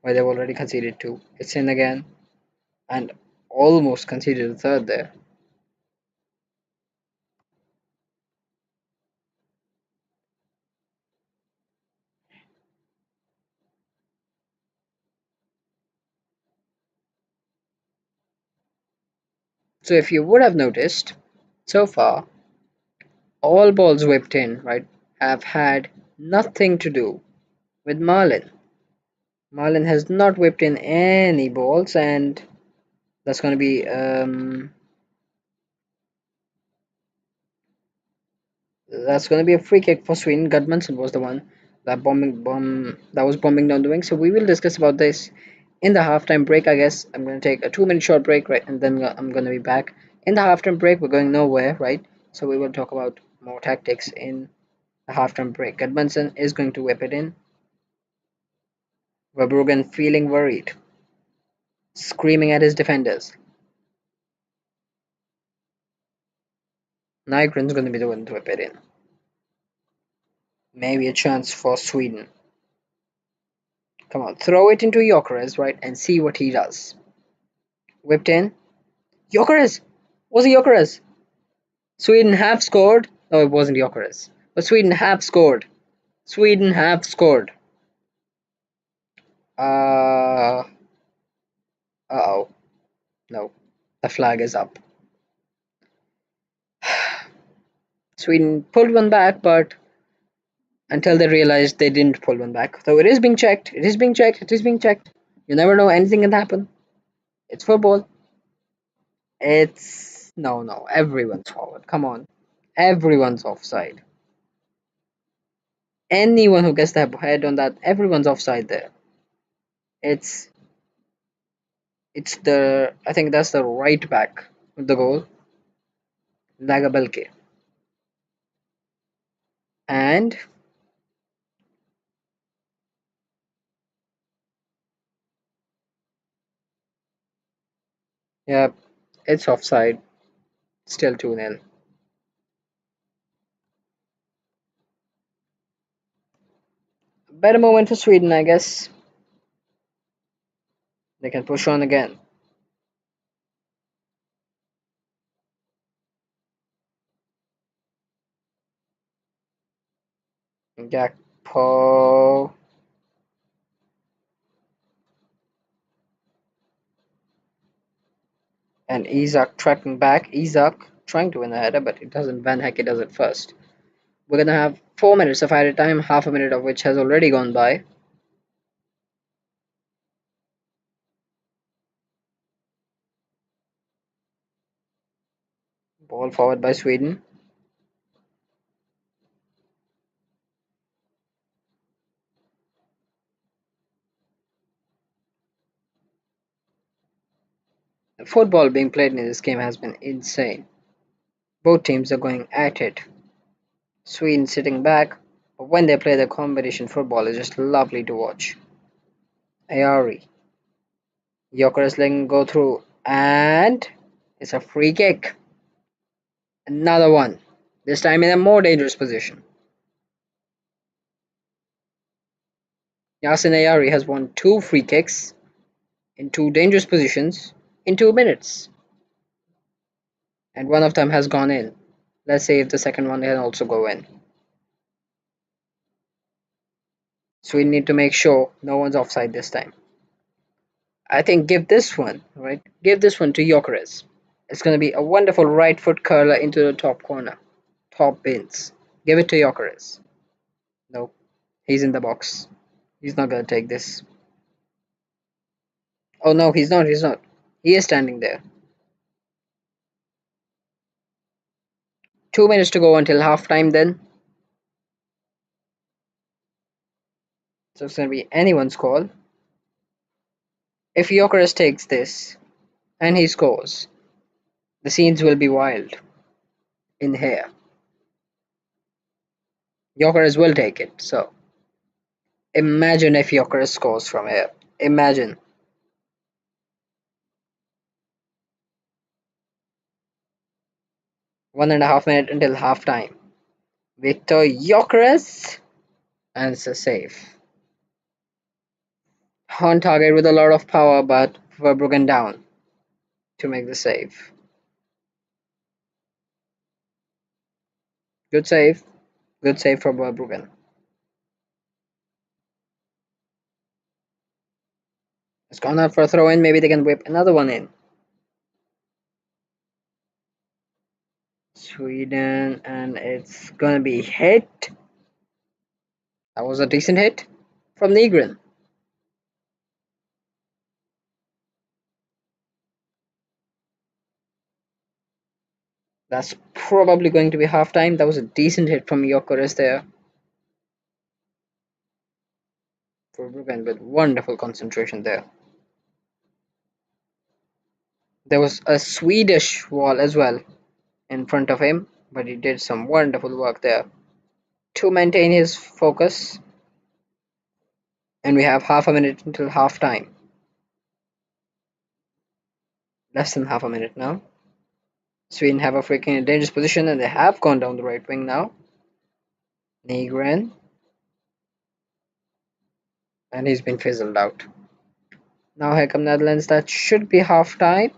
where they've already conceded two. It's in again, and almost conceded a third there. So if you would have noticed, so far, all balls whipped in, right, have had nothing to do with Marlin. Marlin has not whipped in any balls, and that's going to be a free kick for Sweden. Gudmundsson was the one that was bombing down the wing. So we will discuss about this in the halftime break. I guess I'm going to take a 2 minute short break, right, and then I'm going to be back. In the halftime break, we're going nowhere, right? So we will talk about more tactics in the halftime break. Gudmundsson is going to whip it in. Verbruggen feeling worried, screaming at his defenders. Nygren's going to be the one to whip it in. Maybe a chance for Sweden. Come on, throw it into Gyökeres, right, and see what he does. Whipped in. Gyökeres! Was it Gyökeres? Sweden have scored. No, it wasn't Gyökeres. But Sweden have scored. Sweden have scored. Uh oh. No. The flag is up. Sweden pulled one back, but until they realized they didn't pull one back. So it is being checked. It is being checked. It is being checked. You never know. Anything can happen. It's football. It's no. Everyone's forward. Come on. Everyone's offside. Anyone who gets their head on that, everyone's offside there. It's it's the I think that's the right back with the goal, Lagabelke. And yeah, it's offside. Still 2-0. Better moment for Sweden, I guess. They can push on again. Gakpo. And Isak tracking back. Isak trying to win the header, but it doesn't. Van Hecke does it first. We're gonna have 4 minutes of added time, half a minute of which has already gone by. Ball forward by Sweden. The football being played in this game has been insane. Both teams are going at it. Sweden sitting back, but when they play the competition football, it's just lovely to watch. Ayari. Gyökeres letting go through, and it's a free kick. Another one. This time in a more dangerous position. Yasin Ayari has won 2 free kicks in 2 dangerous positions in 2 minutes, and one of them has gone in. Let's see if the second one can also go in. So we need to make sure no one's offside this time. I think give this one, right? Give this one to Gyökeres. It's going to be a wonderful right foot curler into the top corner. Top bins. Give it to Gyökeres. No, he's in the box. He's not going to take this. Oh no, he's not. He's not. He is standing there. 2 minutes to go until halftime then. So it's going to be anyone's call. If Gyökeres takes this and he scores, the scenes will be wild in here. Gyökeres will take it. So imagine if Gyökeres scores from here. Imagine. 1.5 minutes until halftime. Victor Gyökeres, and it's a save. On target with a lot of power, but Verbruggen down to make the save. Good save. Good save from Verbruggen. It's gone out for a throw in. Maybe they can whip another one in. Sweden, and it's gonna be hit. That was a decent hit from Nygren. That's probably going to be halftime. That was a decent hit from Gyökeres there. Verbruggen with wonderful concentration there. There was a Swedish wall as well in front of him, but he did some wonderful work there to maintain his focus. And we have half a minute until half time. Less than half a minute now. Sweden have a freaking dangerous position, and they have gone down the right wing now. Nygren and he's been fizzled out. Now here come Netherlands. That should be half time.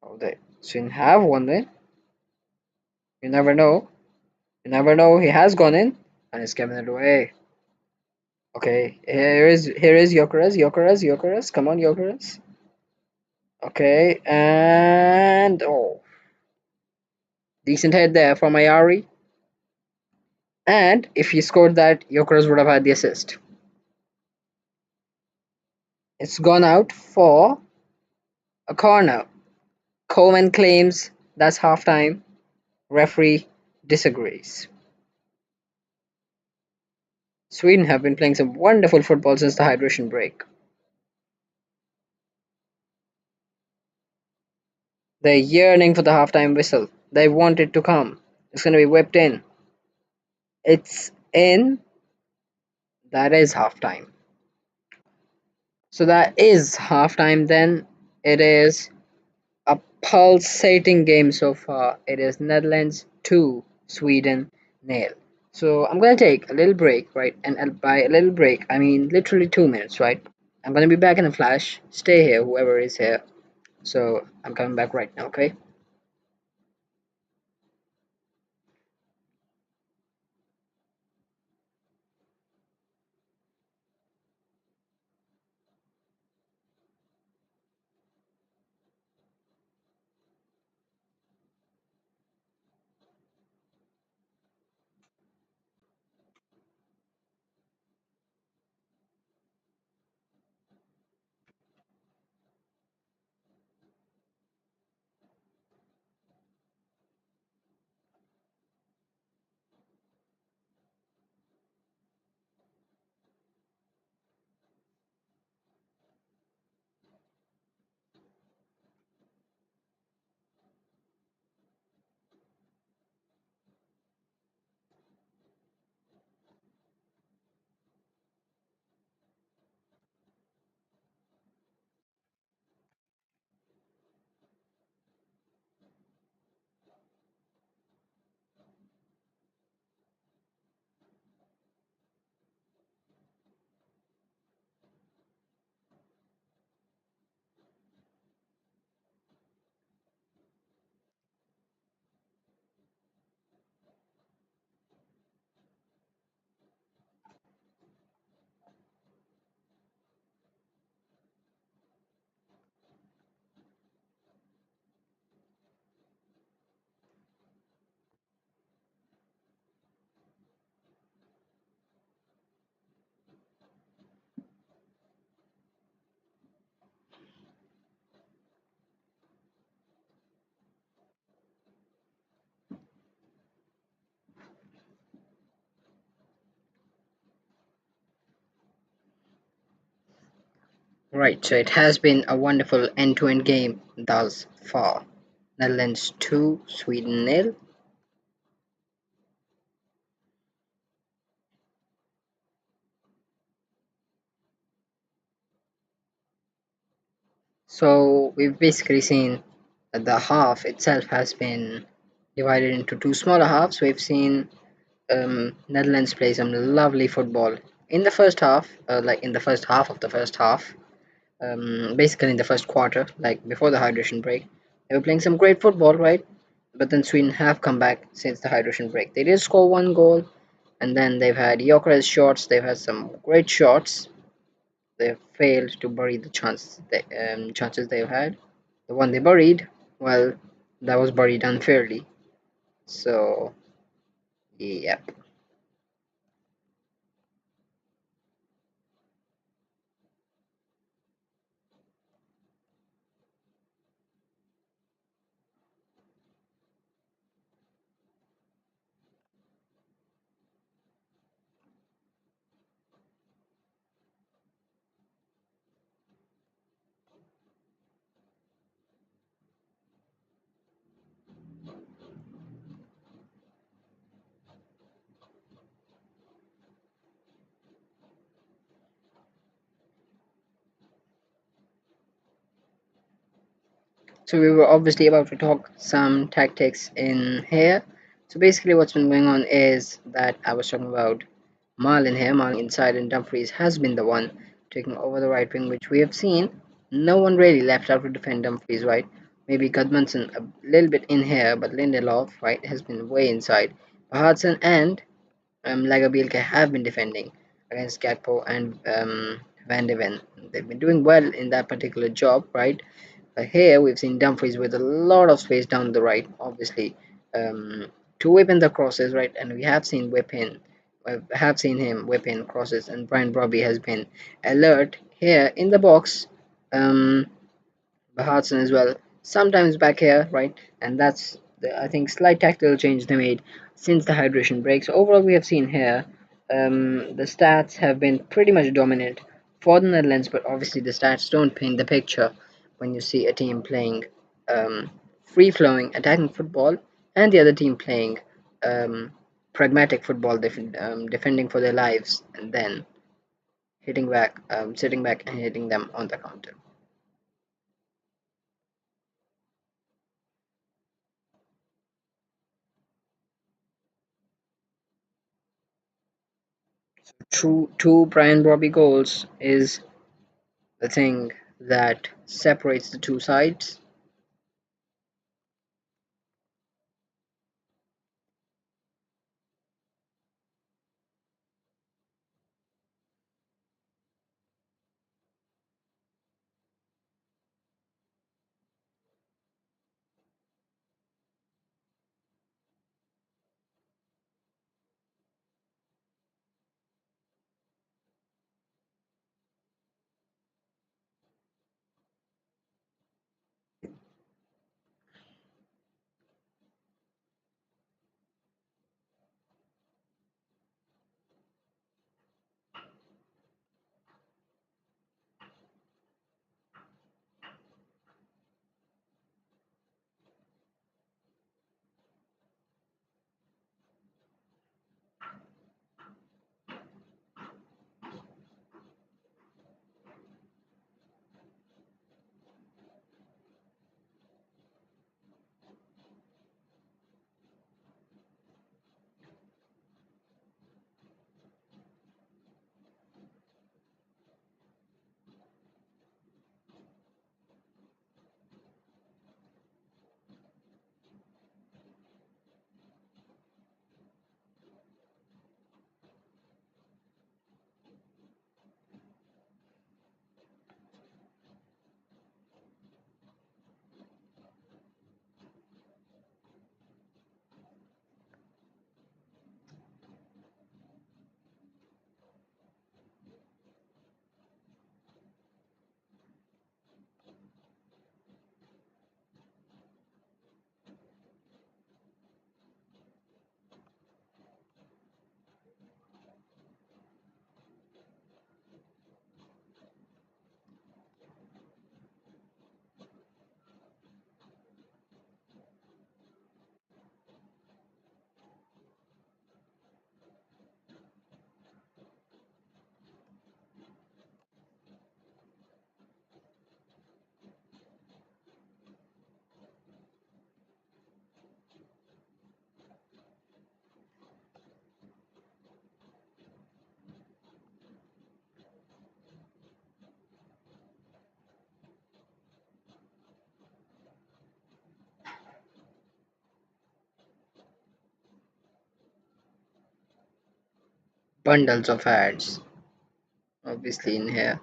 Oh, they soon have one then. You never know. You never know. He has gone in and he's giving it away. Okay, here is Jokeres. Come on, Jokeres. Okay, and oh, decent head there from Ayari. And if he scored that, Jokeres would have had the assist. It's gone out for a corner. Coleman claims that's halftime. Referee disagrees. Sweden have been playing some wonderful football since the hydration break. They're yearning for the halftime whistle. They want it to come. It's going to be whipped in. It's in. That is halftime. So that is halftime then. It is a pulsating game so far. It is Netherlands 2, Sweden nil. So I'm going to take a little break, right? And by a little break, I mean literally 2 minutes, right? I'm going to be back in a flash. Stay here, whoever is here. So I'm coming back right now, okay? Right, so it has been a wonderful end-to-end game thus far. Netherlands 2, Sweden nil. So we've basically seen that the half itself has been divided into two smaller halves. We've seen Netherlands play some lovely football in the first half, like in the first half of the first half, basically in the first quarter, like before the hydration break. They were playing some great football, right? But then Sweden have come back since the hydration break. They did score one goal, and then they've had Jokeres shots. They've had some great shots. They failed to bury the chances they've had. The one they buried, well, that was buried unfairly. So, yep. So we were obviously about to talk some tactics in here. So basically, what's been going on is that I was talking about Marlon here. Marlon inside, and Dumfries has been the one taking over the right wing, which we have seen. No one really left out to defend Dumfries, right? Maybe Gudmundsson a little bit in here, but Lindelof, right, has been way inside. Hudson and Lagabielke have been defending against Gakpo and Van de Ven. They've been doing well in that particular job, right? Here we've seen Dumfries with a lot of space down the right, obviously, to whip in the crosses, right? And we have seen him whip in crosses, and Brian Brobby has been alert here in the box. Um, Hudson as well, sometimes back here, right? And that's the, I think, slight tactical change they made since the hydration break. So overall, we have seen here the stats have been pretty much dominant for the Netherlands, but obviously the stats don't paint the picture when you see a team playing um, free-flowing, attacking football, and the other team playing um, pragmatic football, defending for their lives, and then sitting back and hitting them on the counter. Two Brian Robbie goals is the thing that separates the two sides. Bundles of ads, obviously, in here.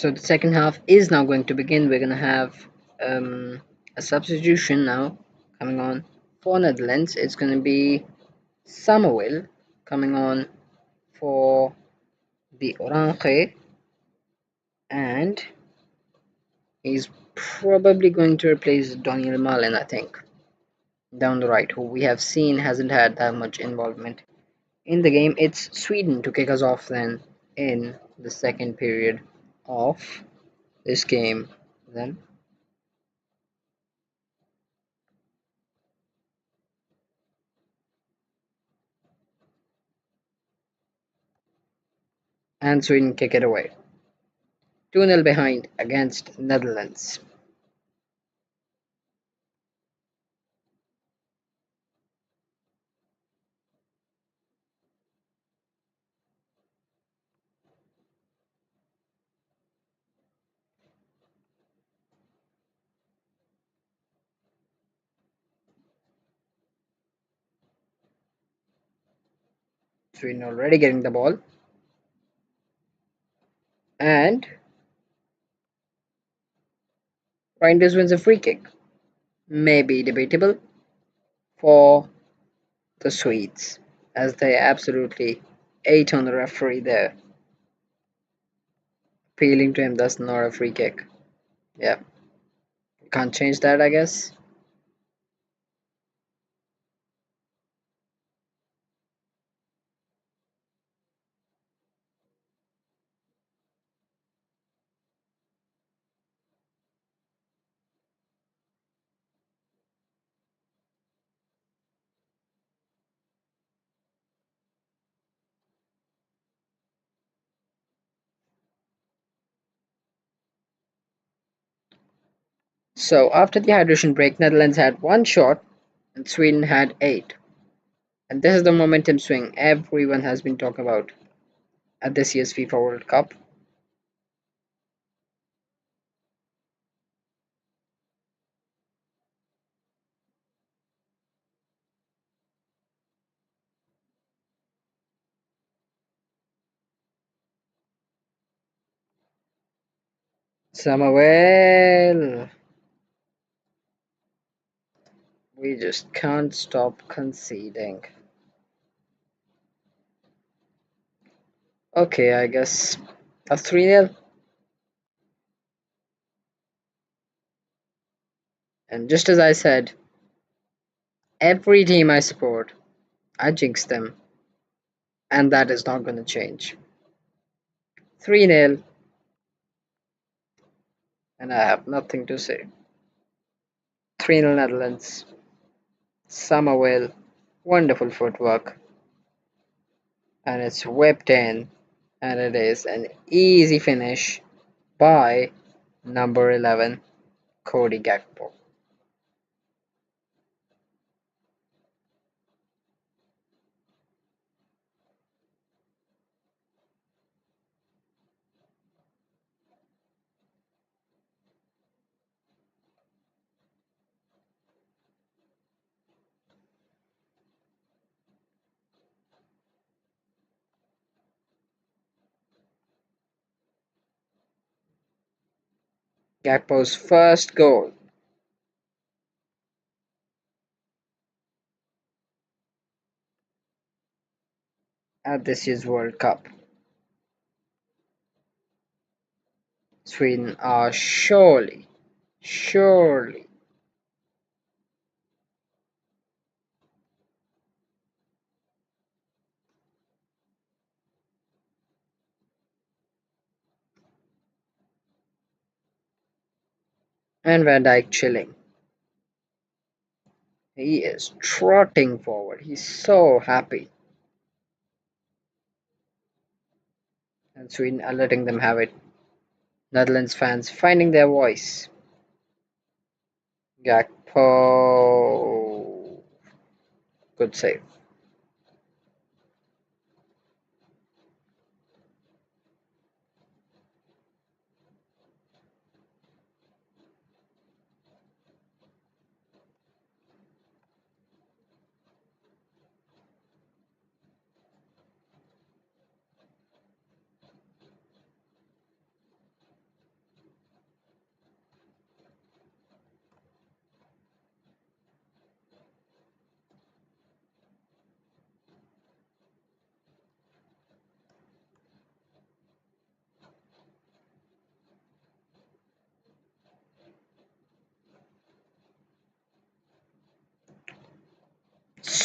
So the second half is now going to begin. We're gonna have a substitution now coming on for Netherlands. It's gonna be Samuel coming on for the Orange, and he's probably going to replace Daniel Malin, I think, down the right, who we have seen hasn't had that much involvement in the game. It's Sweden to kick us off then in the second period of this game. Then and Sweden kick it away. 2-0 behind against Netherlands. Sweden already getting the ball, and Reinders wins a free kick. Maybe debatable for the Swedes, as they absolutely ate on the referee there. Appealing to him, that's not a free kick. Yeah, can't change that, I guess. So after the hydration break, Netherlands had one shot and Sweden had eight. And this is the momentum swing everyone has been talking about at this year's FIFA World Cup. Samuel, we just can't stop conceding. Okay, I guess a 3-0. And just as I said, every team I support, I jinx them. And that is not going to change. 3-0, and I have nothing to say. 3-0 Netherlands. Samuel, wonderful footwork. And it's whipped in. And it is an easy finish by number 11, Cody Gakpo. Gakpo's first goal at this year's World Cup. Sweden are surely, and Van Dijk chilling. He is trotting forward. He's so happy. And Sweden are letting them have it. Netherlands fans finding their voice. Gakpo. Good save.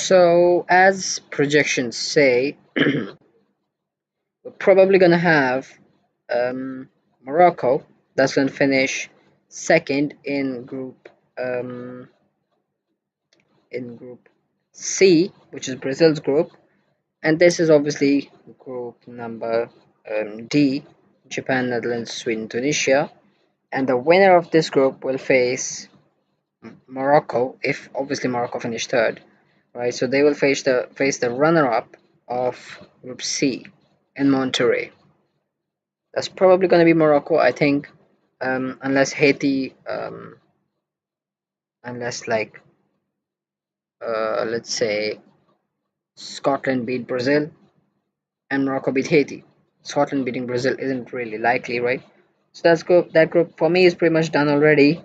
So, as projections say, we're probably gonna have Morocco. That's gonna finish second um, in Group C, which is Brazil's group, and this is obviously group number D, Japan, Netherlands, Sweden, Tunisia, and the winner of this group will face Morocco if obviously Morocco finished third, right? So they will face the runner-up of Group C in Monterrey. That's probably going to be Morocco, I think, unless Haiti, unless like let's say Scotland beat Brazil and Morocco beat Haiti. Scotland beating Brazil isn't really likely, right? So that group for me is pretty much done already.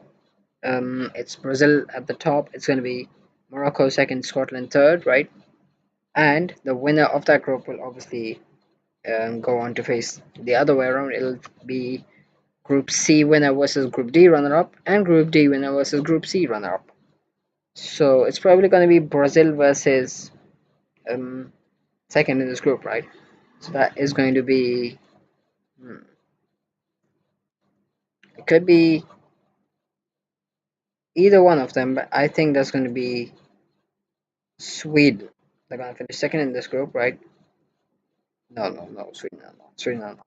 It's Brazil at the top. It's going to be Morocco second, Scotland third, right? And the winner of that group will obviously go on to face the other way around. It'll be Group C winner versus Group D runner up, and Group D winner versus Group C runner up. So it's probably going to be Brazil versus um, second in this group, right? So that is going to be. It could be either one of them, but I think that's going to be Sweden. They're going to finish second in this group, right? No, no, no. Sweden are not. Sweden are not.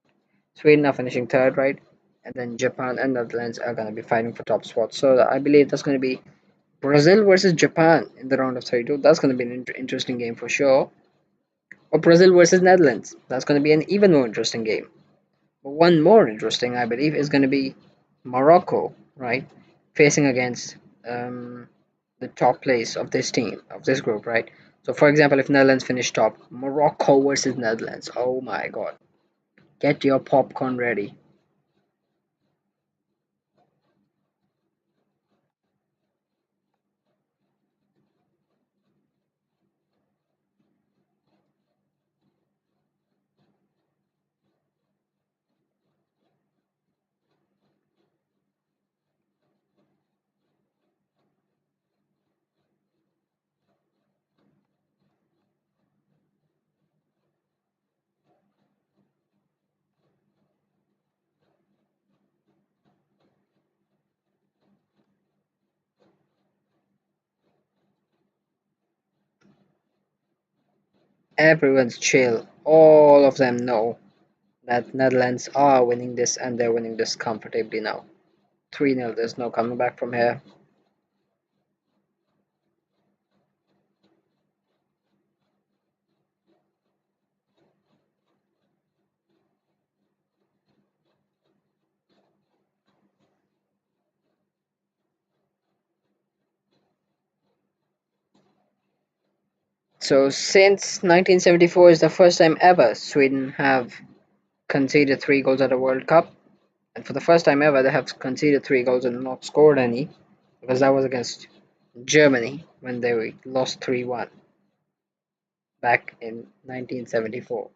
Sweden are finishing third, right? And then Japan and Netherlands are going to be fighting for top spots. So I believe that's going to be Brazil versus Japan in the round of 32. That's going to be an interesting game for sure. Or Brazil versus Netherlands. That's going to be an even more interesting game. But one more interesting, I believe, is going to be Morocco, right? Facing against the top place of this team, of this group, right? So, for example, if Netherlands finish top, Morocco versus Netherlands. Oh my god. Get your popcorn ready. Everyone's chill. All of them know that Netherlands are winning this and they're winning this comfortably now. 3-0, there's no coming back from here. So since 1974 is the first time ever Sweden have conceded 3 goals at a World Cup, and for the first time ever they have conceded 3 goals and not scored any, because that was against Germany when they lost 3-1 back in 1974.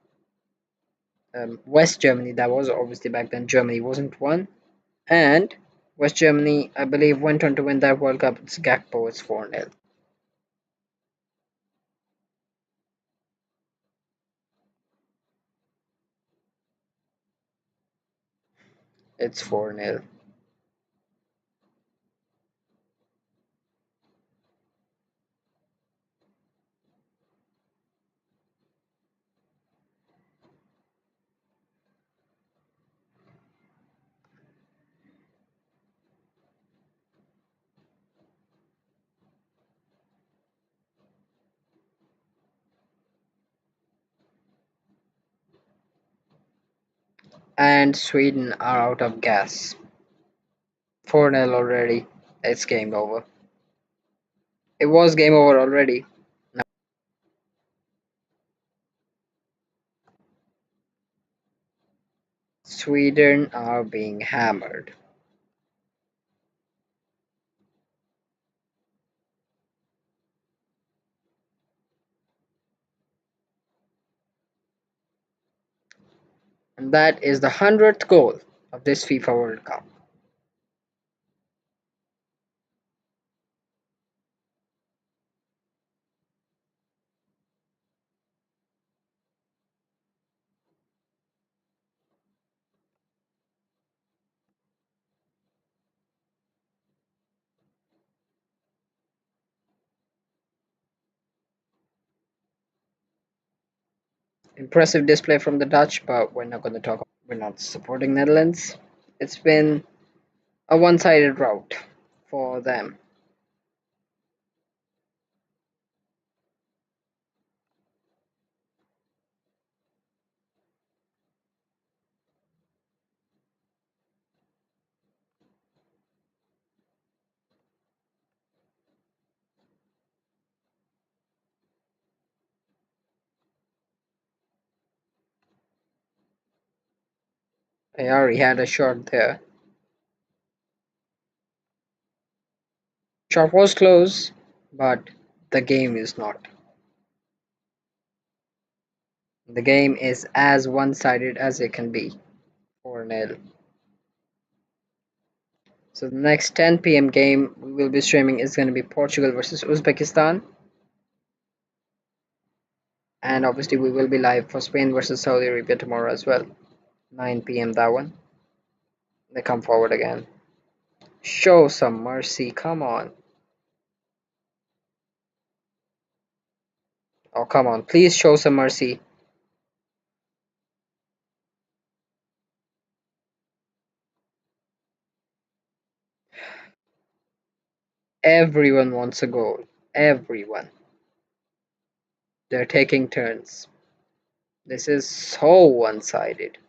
West Germany, that was obviously back then. Germany wasn't one, and West Germany, I believe, went on to win that World Cup. It's Gakpo. It's 4-0. It's 4-0. And Sweden are out of gas. 4-0 already. It's game over. It was game over already. Now Sweden are being hammered. And that is the 100th goal of this FIFA World Cup. Impressive display from the Dutch, but we're not going to talk. We're not supporting Netherlands. It's been a one-sided route for them. They already had a shot there. Shot was close, but the game is not. The game is as one-sided as it can be. 4-0. So the next 10 p.m. game we will be streaming is going to be Portugal versus Uzbekistan, and obviously we will be live for Spain versus Saudi Arabia tomorrow as well. 9 p.m. that one. They come forward again. Show some mercy, come on. Oh, come on, please show some mercy. Everyone wants a goal. Everyone. They're taking turns. This is so one-sided.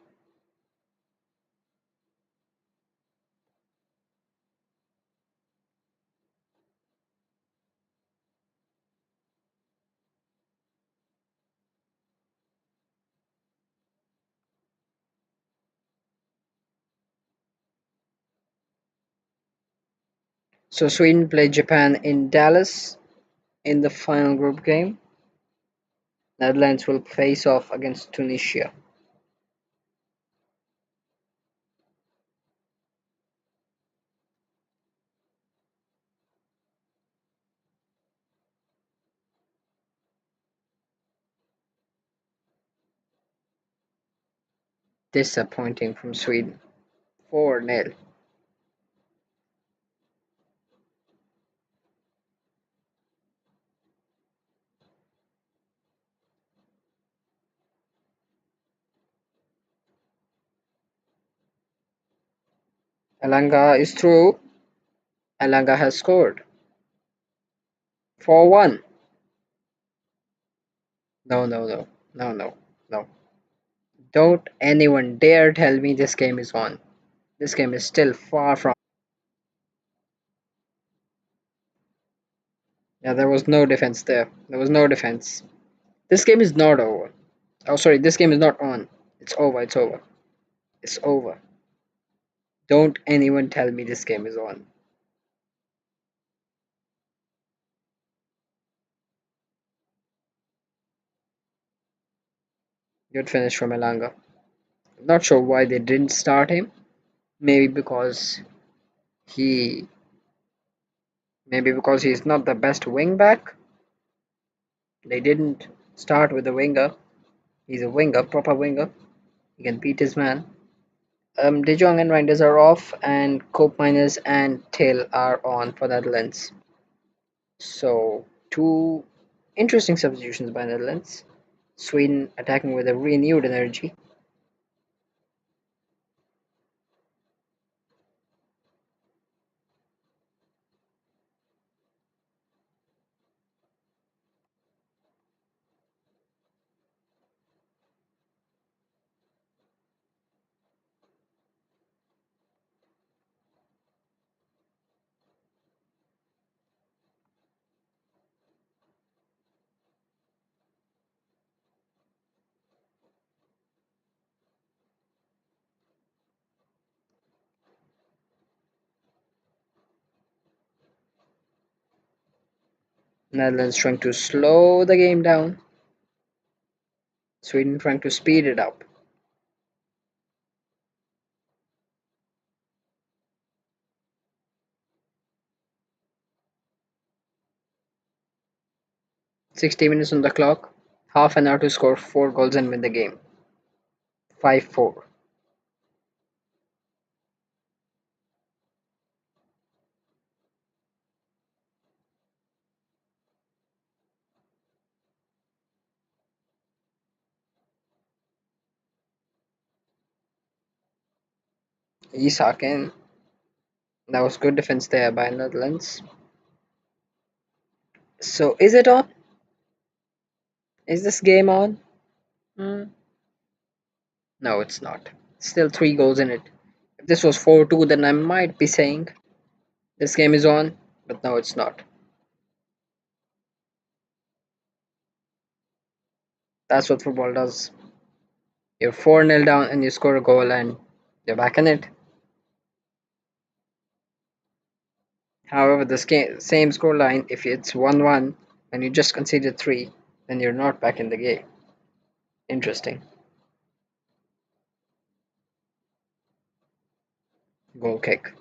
So Sweden played Japan in Dallas in the final group game. Netherlands will face off against Tunisia. Disappointing from Sweden. 4-0. Elanga is through. Elanga has scored. 4-1. No, no, no. No, no, no. Don't anyone dare tell me this game is on. This game is still far from. Yeah, there was no defense there. There was no defense. This game is not over. Oh, sorry, this game is not on. It's over, it's over. It's over. Don't anyone tell me this game is on. Good finish from Elanga. Not sure why they didn't start him. Maybe because he maybe because he's not the best wing back. They didn't start with a winger. He's a winger, proper winger. He can beat his man. De Jong and Reinders are off, and Cope Miners and Tail are on for Netherlands. So, two interesting substitutions by Netherlands. Sweden attacking with a renewed energy. Netherlands trying to slow the game down. Sweden trying to speed it up. 60 minutes on the clock. Half an hour to score 4 goals and win the game. 5-4. Isaken. That was good defense there by Netherlands. So is it on? Is this game on? Hmm. No, it's not. Still 3 goals in it. If this was 4-2, then I might be saying this game is on, but no, it's not. That's what football does. You're 4-0 down and you score a goal and you're back in it. However, the same scoreline, if it's 1-1 and you just conceded 3, then you're not back in the game. Interesting. Goal kick.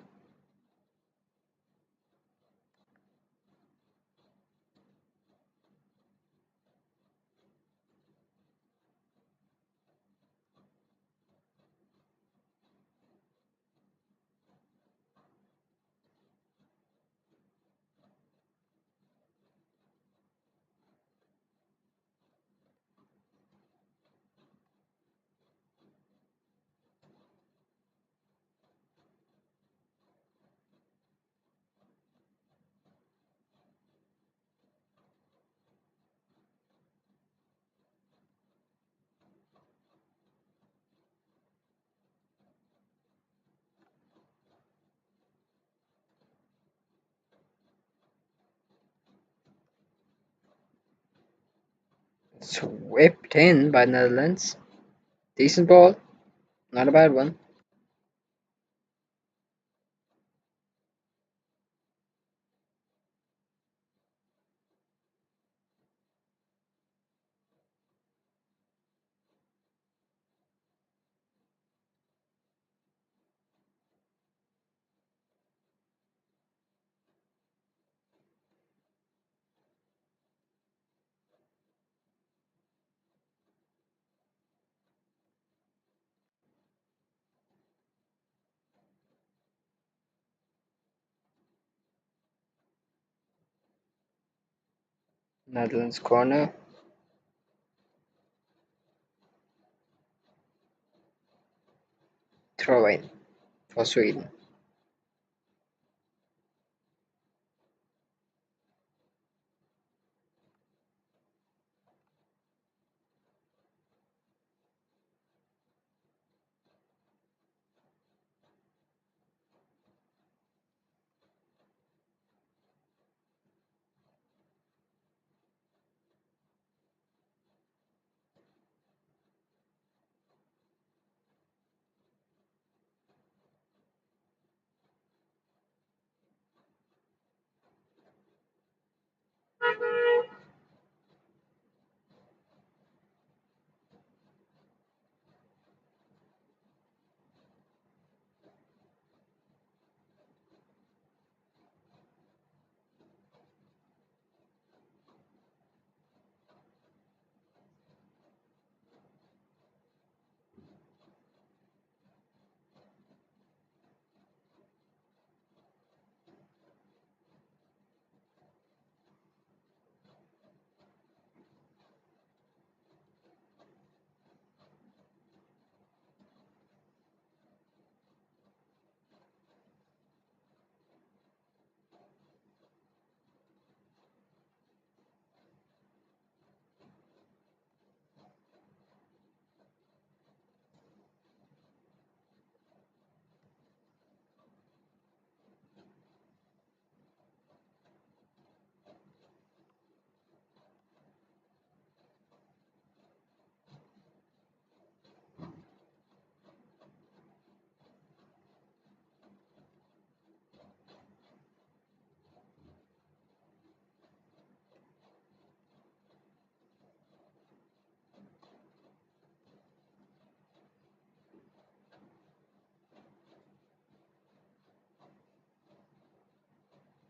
It's whipped in by Netherlands. Decent ball, not a bad one. Netherlands corner. Throw in for Sweden.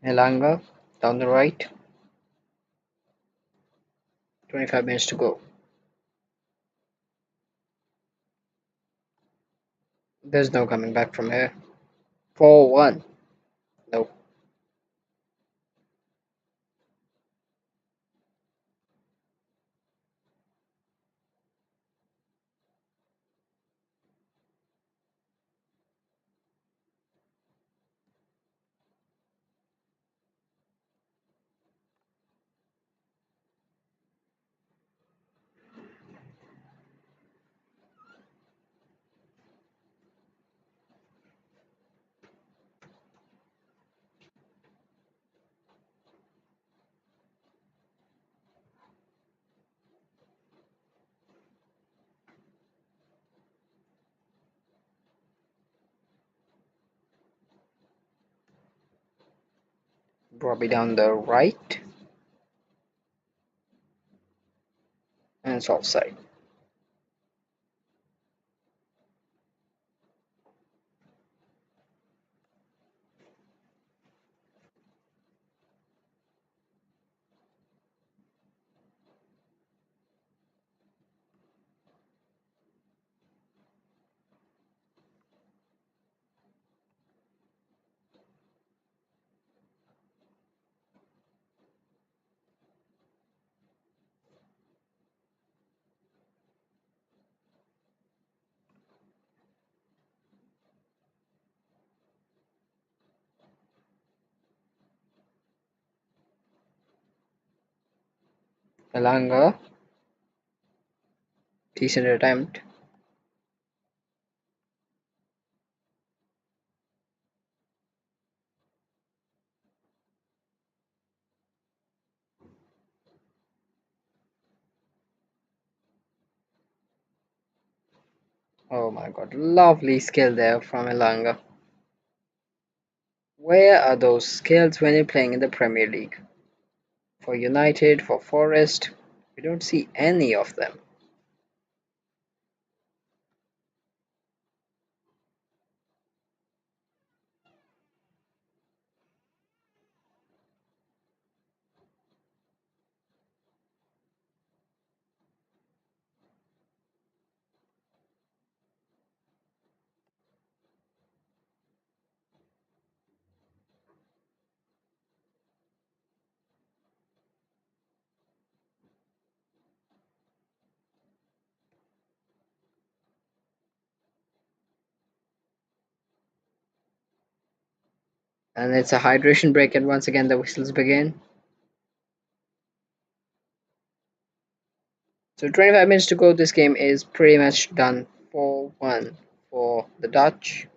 Elanga down the right. 25 minutes to go. There's no coming back from here. 4-1. No. Robbie down the right, and it's offside. Elanga, decent attempt. Oh my god, lovely skill there from Elanga. Where are those skills when you're playing in the Premier League? For United, for Forest, we don't see any of them. And it's a hydration break, and once again the whistles begin. So 25 minutes to go. This game is pretty much done 4-1 for the Dutch.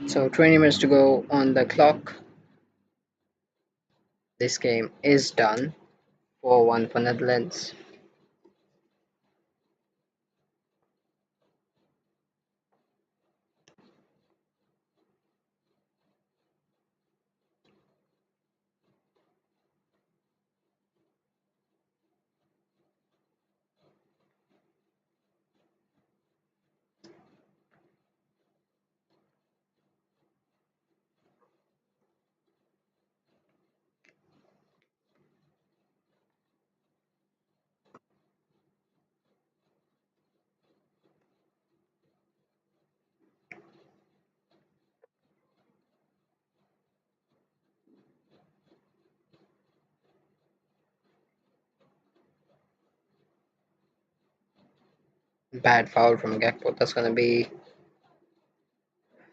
So 20 minutes to go on the clock. This game is done. 4-1 for Netherlands. Bad foul from Gakpo. That's gonna be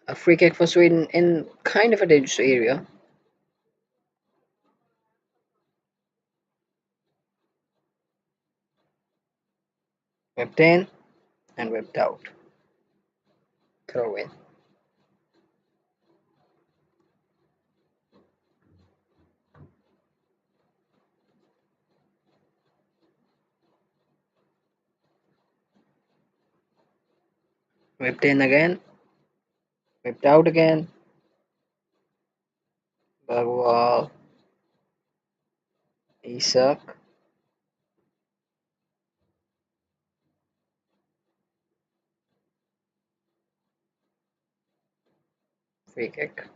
a free kick for Sweden in kind of a dangerous area. Whipped in and whipped out. Throw in. Whipped in again. Whipped out again. Bagwal. Isak. Free kick.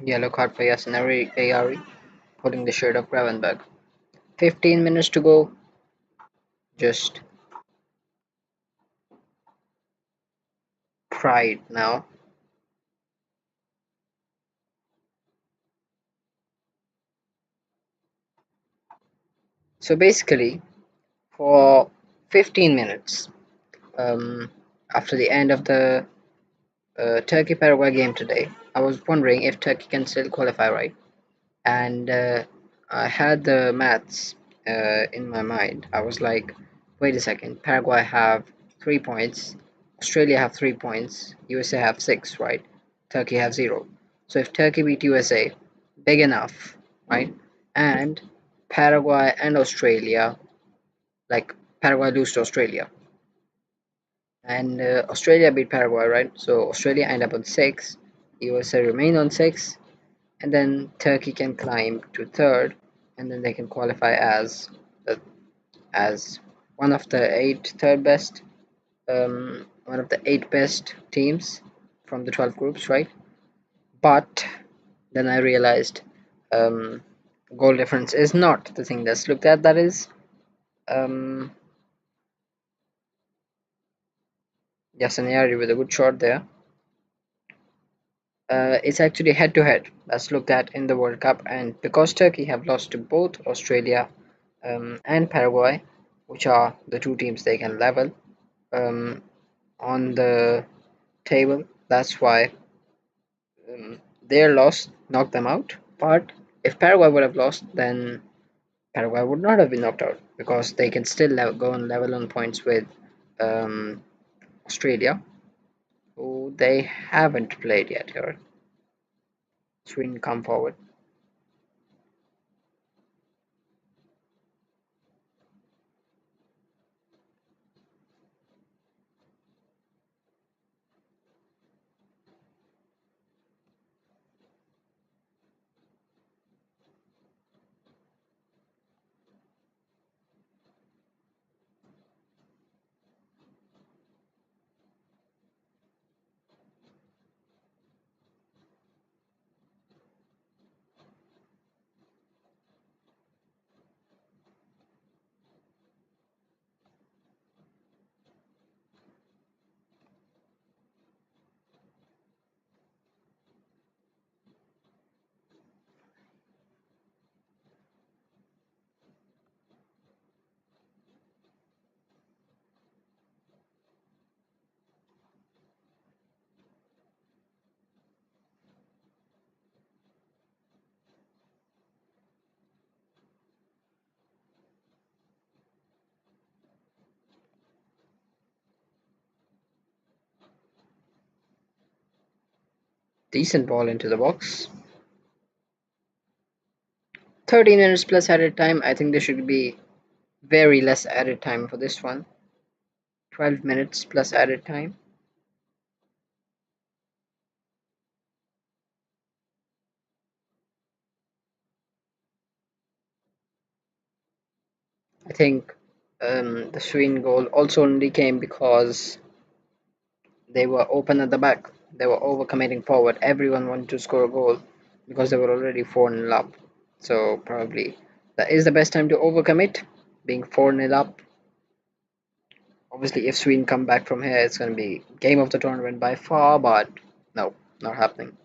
Yellow card for Yasin Ayari, pulling the shirt of Gravenberg. 15 minutes to go. Just pride now. So basically, for 15 minutes, um, after the end of the Turkey Paraguay game today, I was wondering if Turkey can still qualify, right? And I had the maths in my mind. I was like, wait a second, Paraguay have 3 points, Australia have 3 points, USA have six, right? Turkey have zero. So if Turkey beat USA, big enough, right? And Paraguay and Australia, like Paraguay lose to Australia, and Australia beat Paraguay, right? So Australia end up on six, USA remain on six, and then Turkey can climb to third, and then they can qualify uh, as one of the one of the eight best teams from the 12 groups, right? But then I realized um, goal difference is not the thing that's looked at. That is um, Yasanari with a good shot there. It's actually head to head that's looked at in the World Cup, and because Turkey have lost to both Australia and Paraguay, which are the two teams they can level um, on the table, that's why their loss knocked them out. But if Paraguay would have lost, then Paraguay would not have been knocked out because they can still go on level on points with um, Australia, who they haven't played yet here. Sweden come forward. Decent ball into the box. 13 minutes plus added time. I think there should be very less added time for this one. 12 minutes plus added time. I think the Sweden goal also only came because they were open at the back. They were overcommitting forward. Everyone wanted to score a goal because they were already 4-0 up. So probably that is the best time to overcommit, being 4-0 up. Obviously, if Sweden come back from here, it's going to be game of the tournament by far, but no, not happening.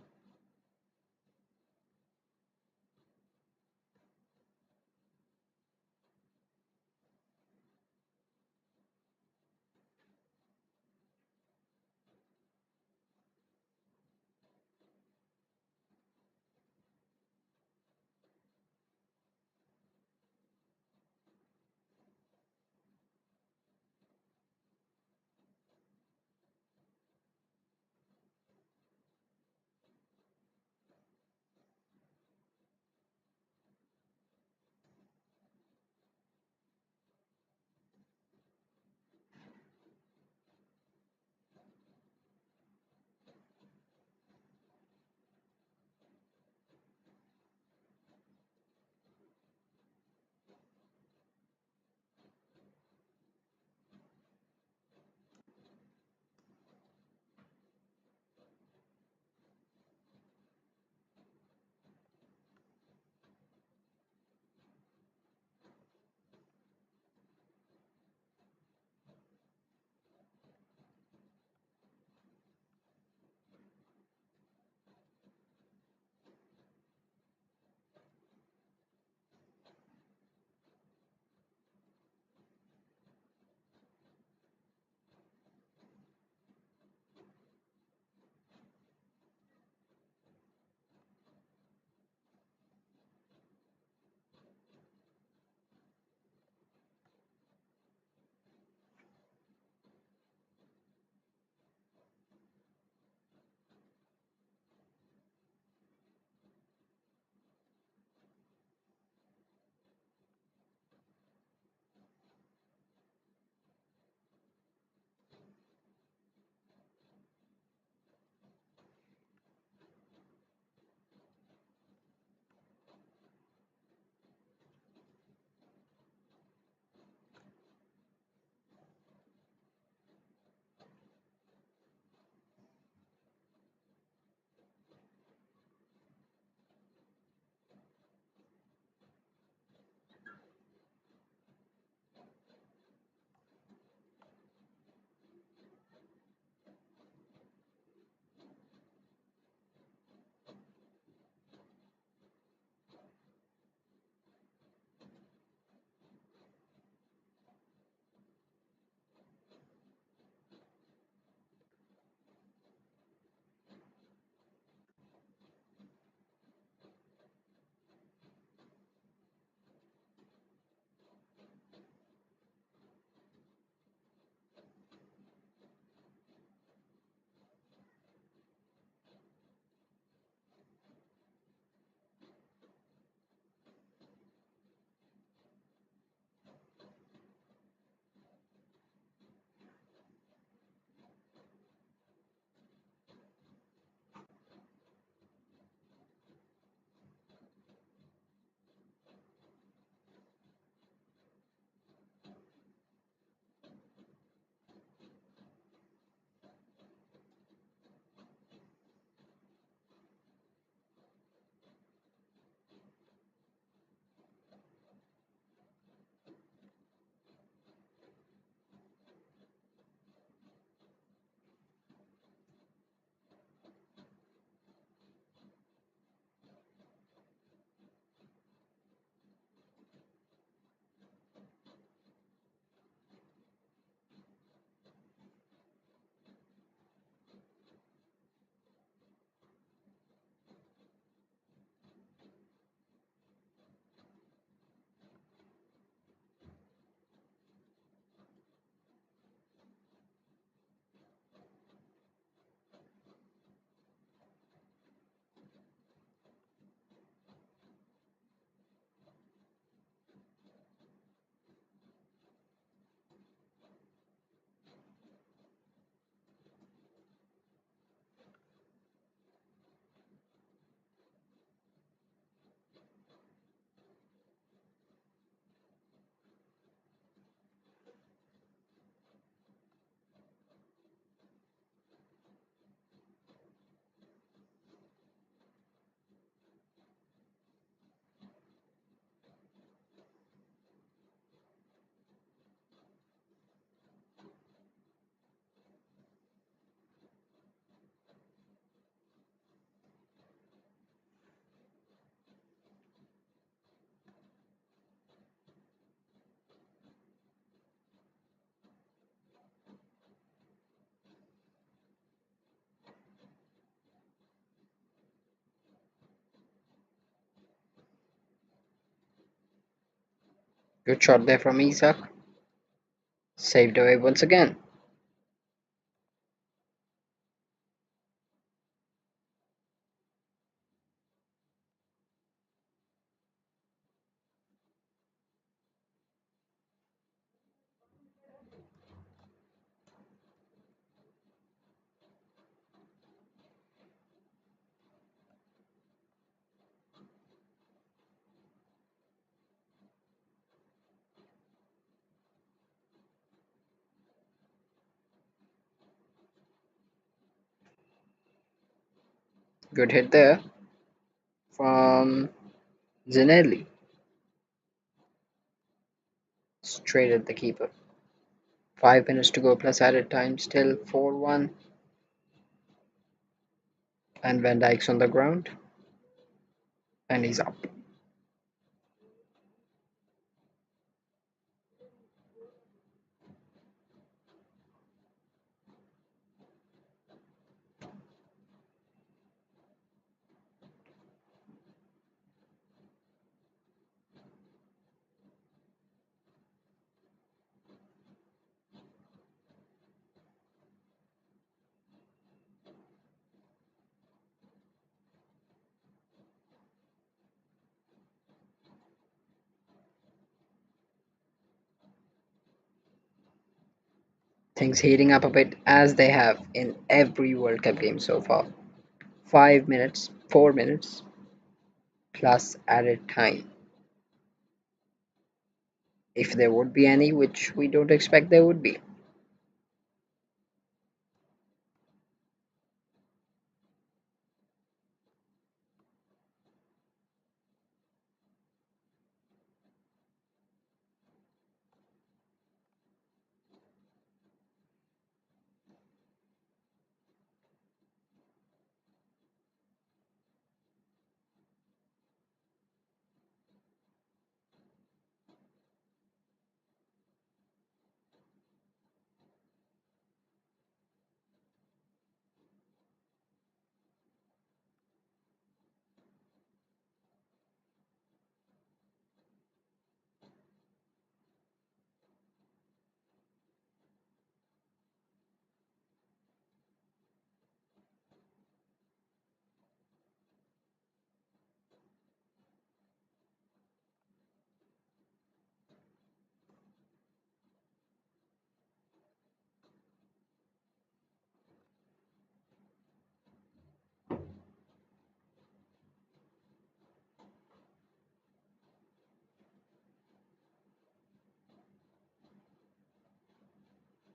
Good shot there from Isak. Saved away once again. Good hit there from Zanelli. Straight at the keeper. 5 minutes to go plus added time. Still 4-1. And Van Dijk's on the ground. And he's up. Things heating up a bit as they have in every World Cup game so far. 5 minutes, 4 minutes plus added time. If there would be any, which we don't expect there would be.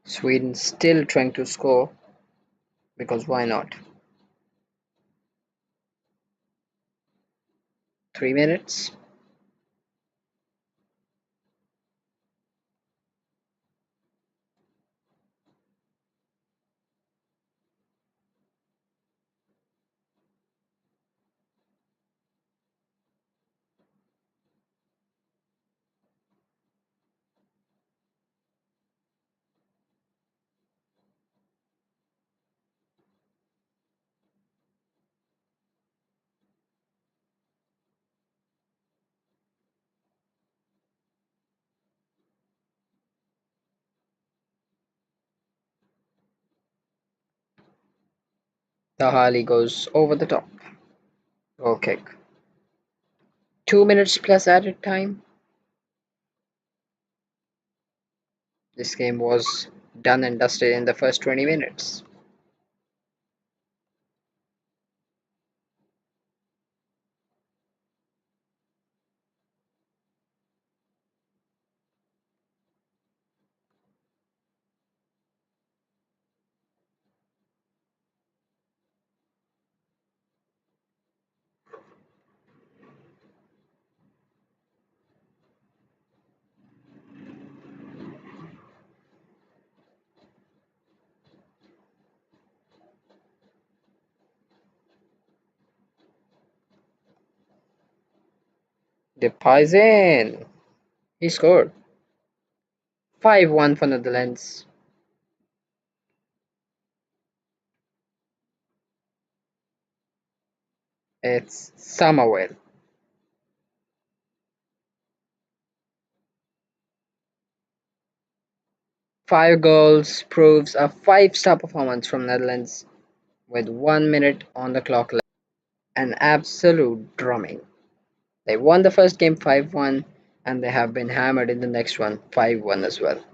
Sweden still trying to score because why not? 3 minutes. The Harley goes over the top. Goal kick. 2 minutes plus added time. This game was done and dusted in the first 20 minutes. Depay's in. He scored. 5-1 for Netherlands. It's Summerwell. 5 goals proves a 5-star performance from Netherlands with 1 minute on the clock left. An absolute drumming. They won the first game 5-1 and they have been hammered in the next one 5-1 as well.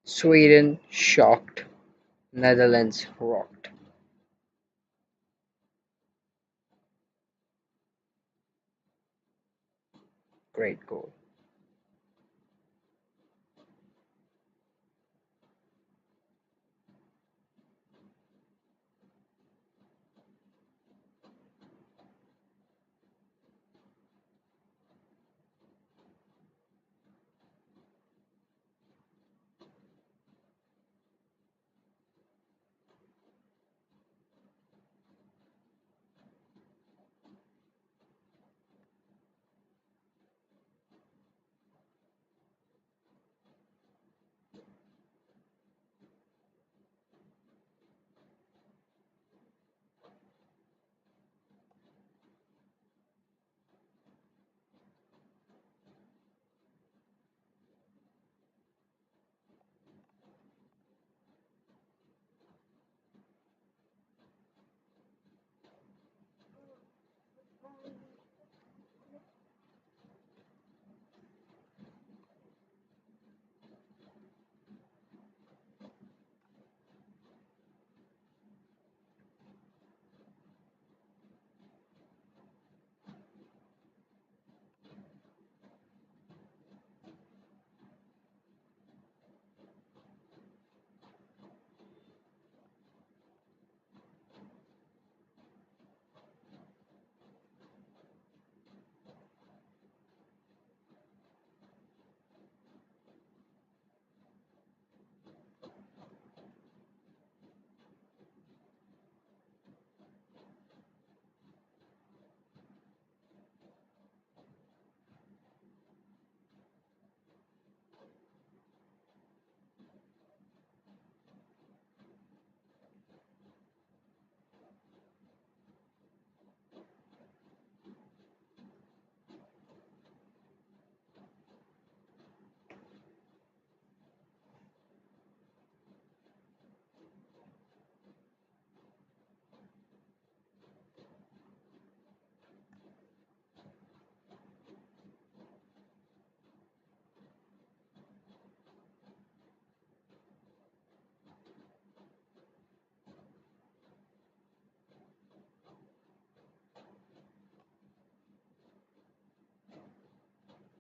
Sweden shocked, Netherlands rocked. Great goal.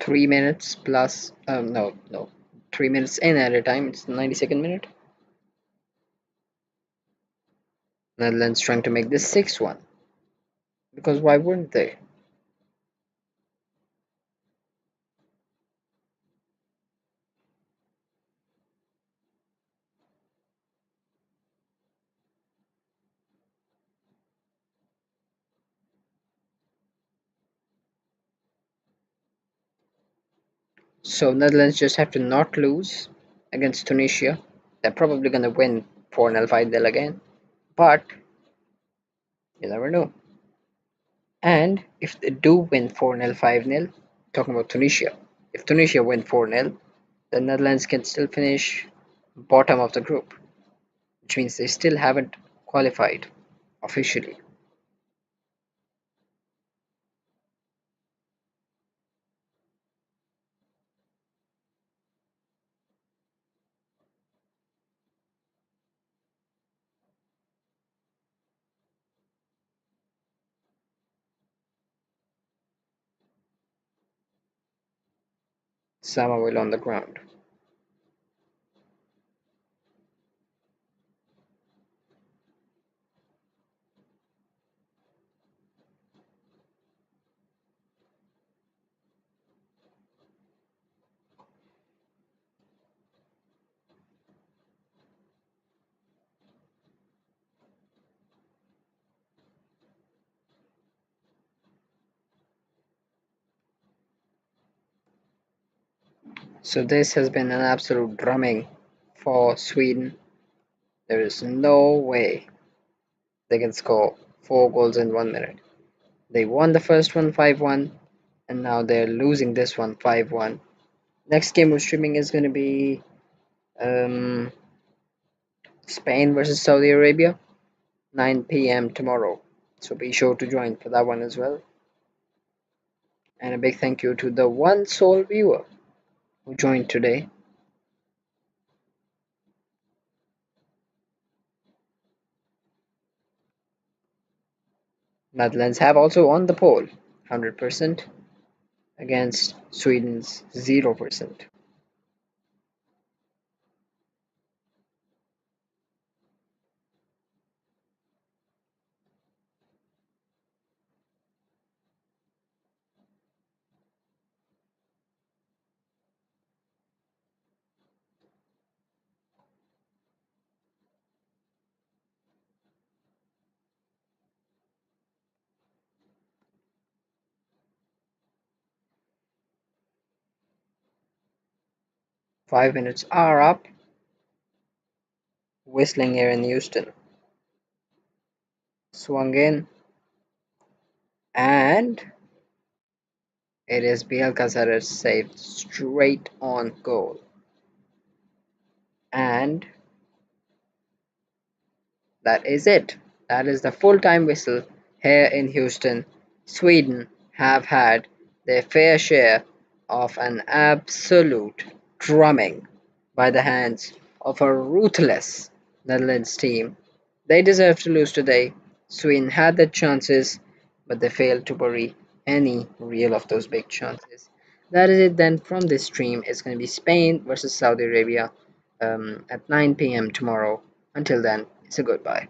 Three minutes plus, no, 3 minutes in at a time. It's the 92nd minute. Netherlands trying to make this 6-1. Because why wouldn't they? So Netherlands just have to not lose against Tunisia. They're probably gonna win 4-0, 5-0 again. But you never know. And if they do win 4-0, 5-0, talking about Tunisia, if Tunisia win 4-0, the Netherlands can still finish bottom of the group, which means they still haven't qualified officially. Samuel on the ground. So this has been an absolute drumming for Sweden. There is no way they can score 4 goals in 1 minute. They won the first one 5-1, and now they're losing this one 5-1. Next game we're streaming is going to be um, Spain versus Saudi Arabia, 9 p.m. tomorrow. So be sure to join for that one as well. And a big thank you to the one sole viewer who joined today. Netherlands have also won the poll, 100% against Sweden's 0%. 5 minutes are up, whistling here in Houston. Swung in, and it is Biel Caceres saved straight on goal. And that is it. That is the full time whistle here in Houston. Sweden have had their fair share of an absolute drumming by the hands of a ruthless Netherlands team. They deserve to lose today. Sweden had their chances, but they failed to bury any real of those big chances. That is it then from this stream. It's going to be Spain versus Saudi Arabia at 9 p.m. tomorrow. Until then, it's a goodbye.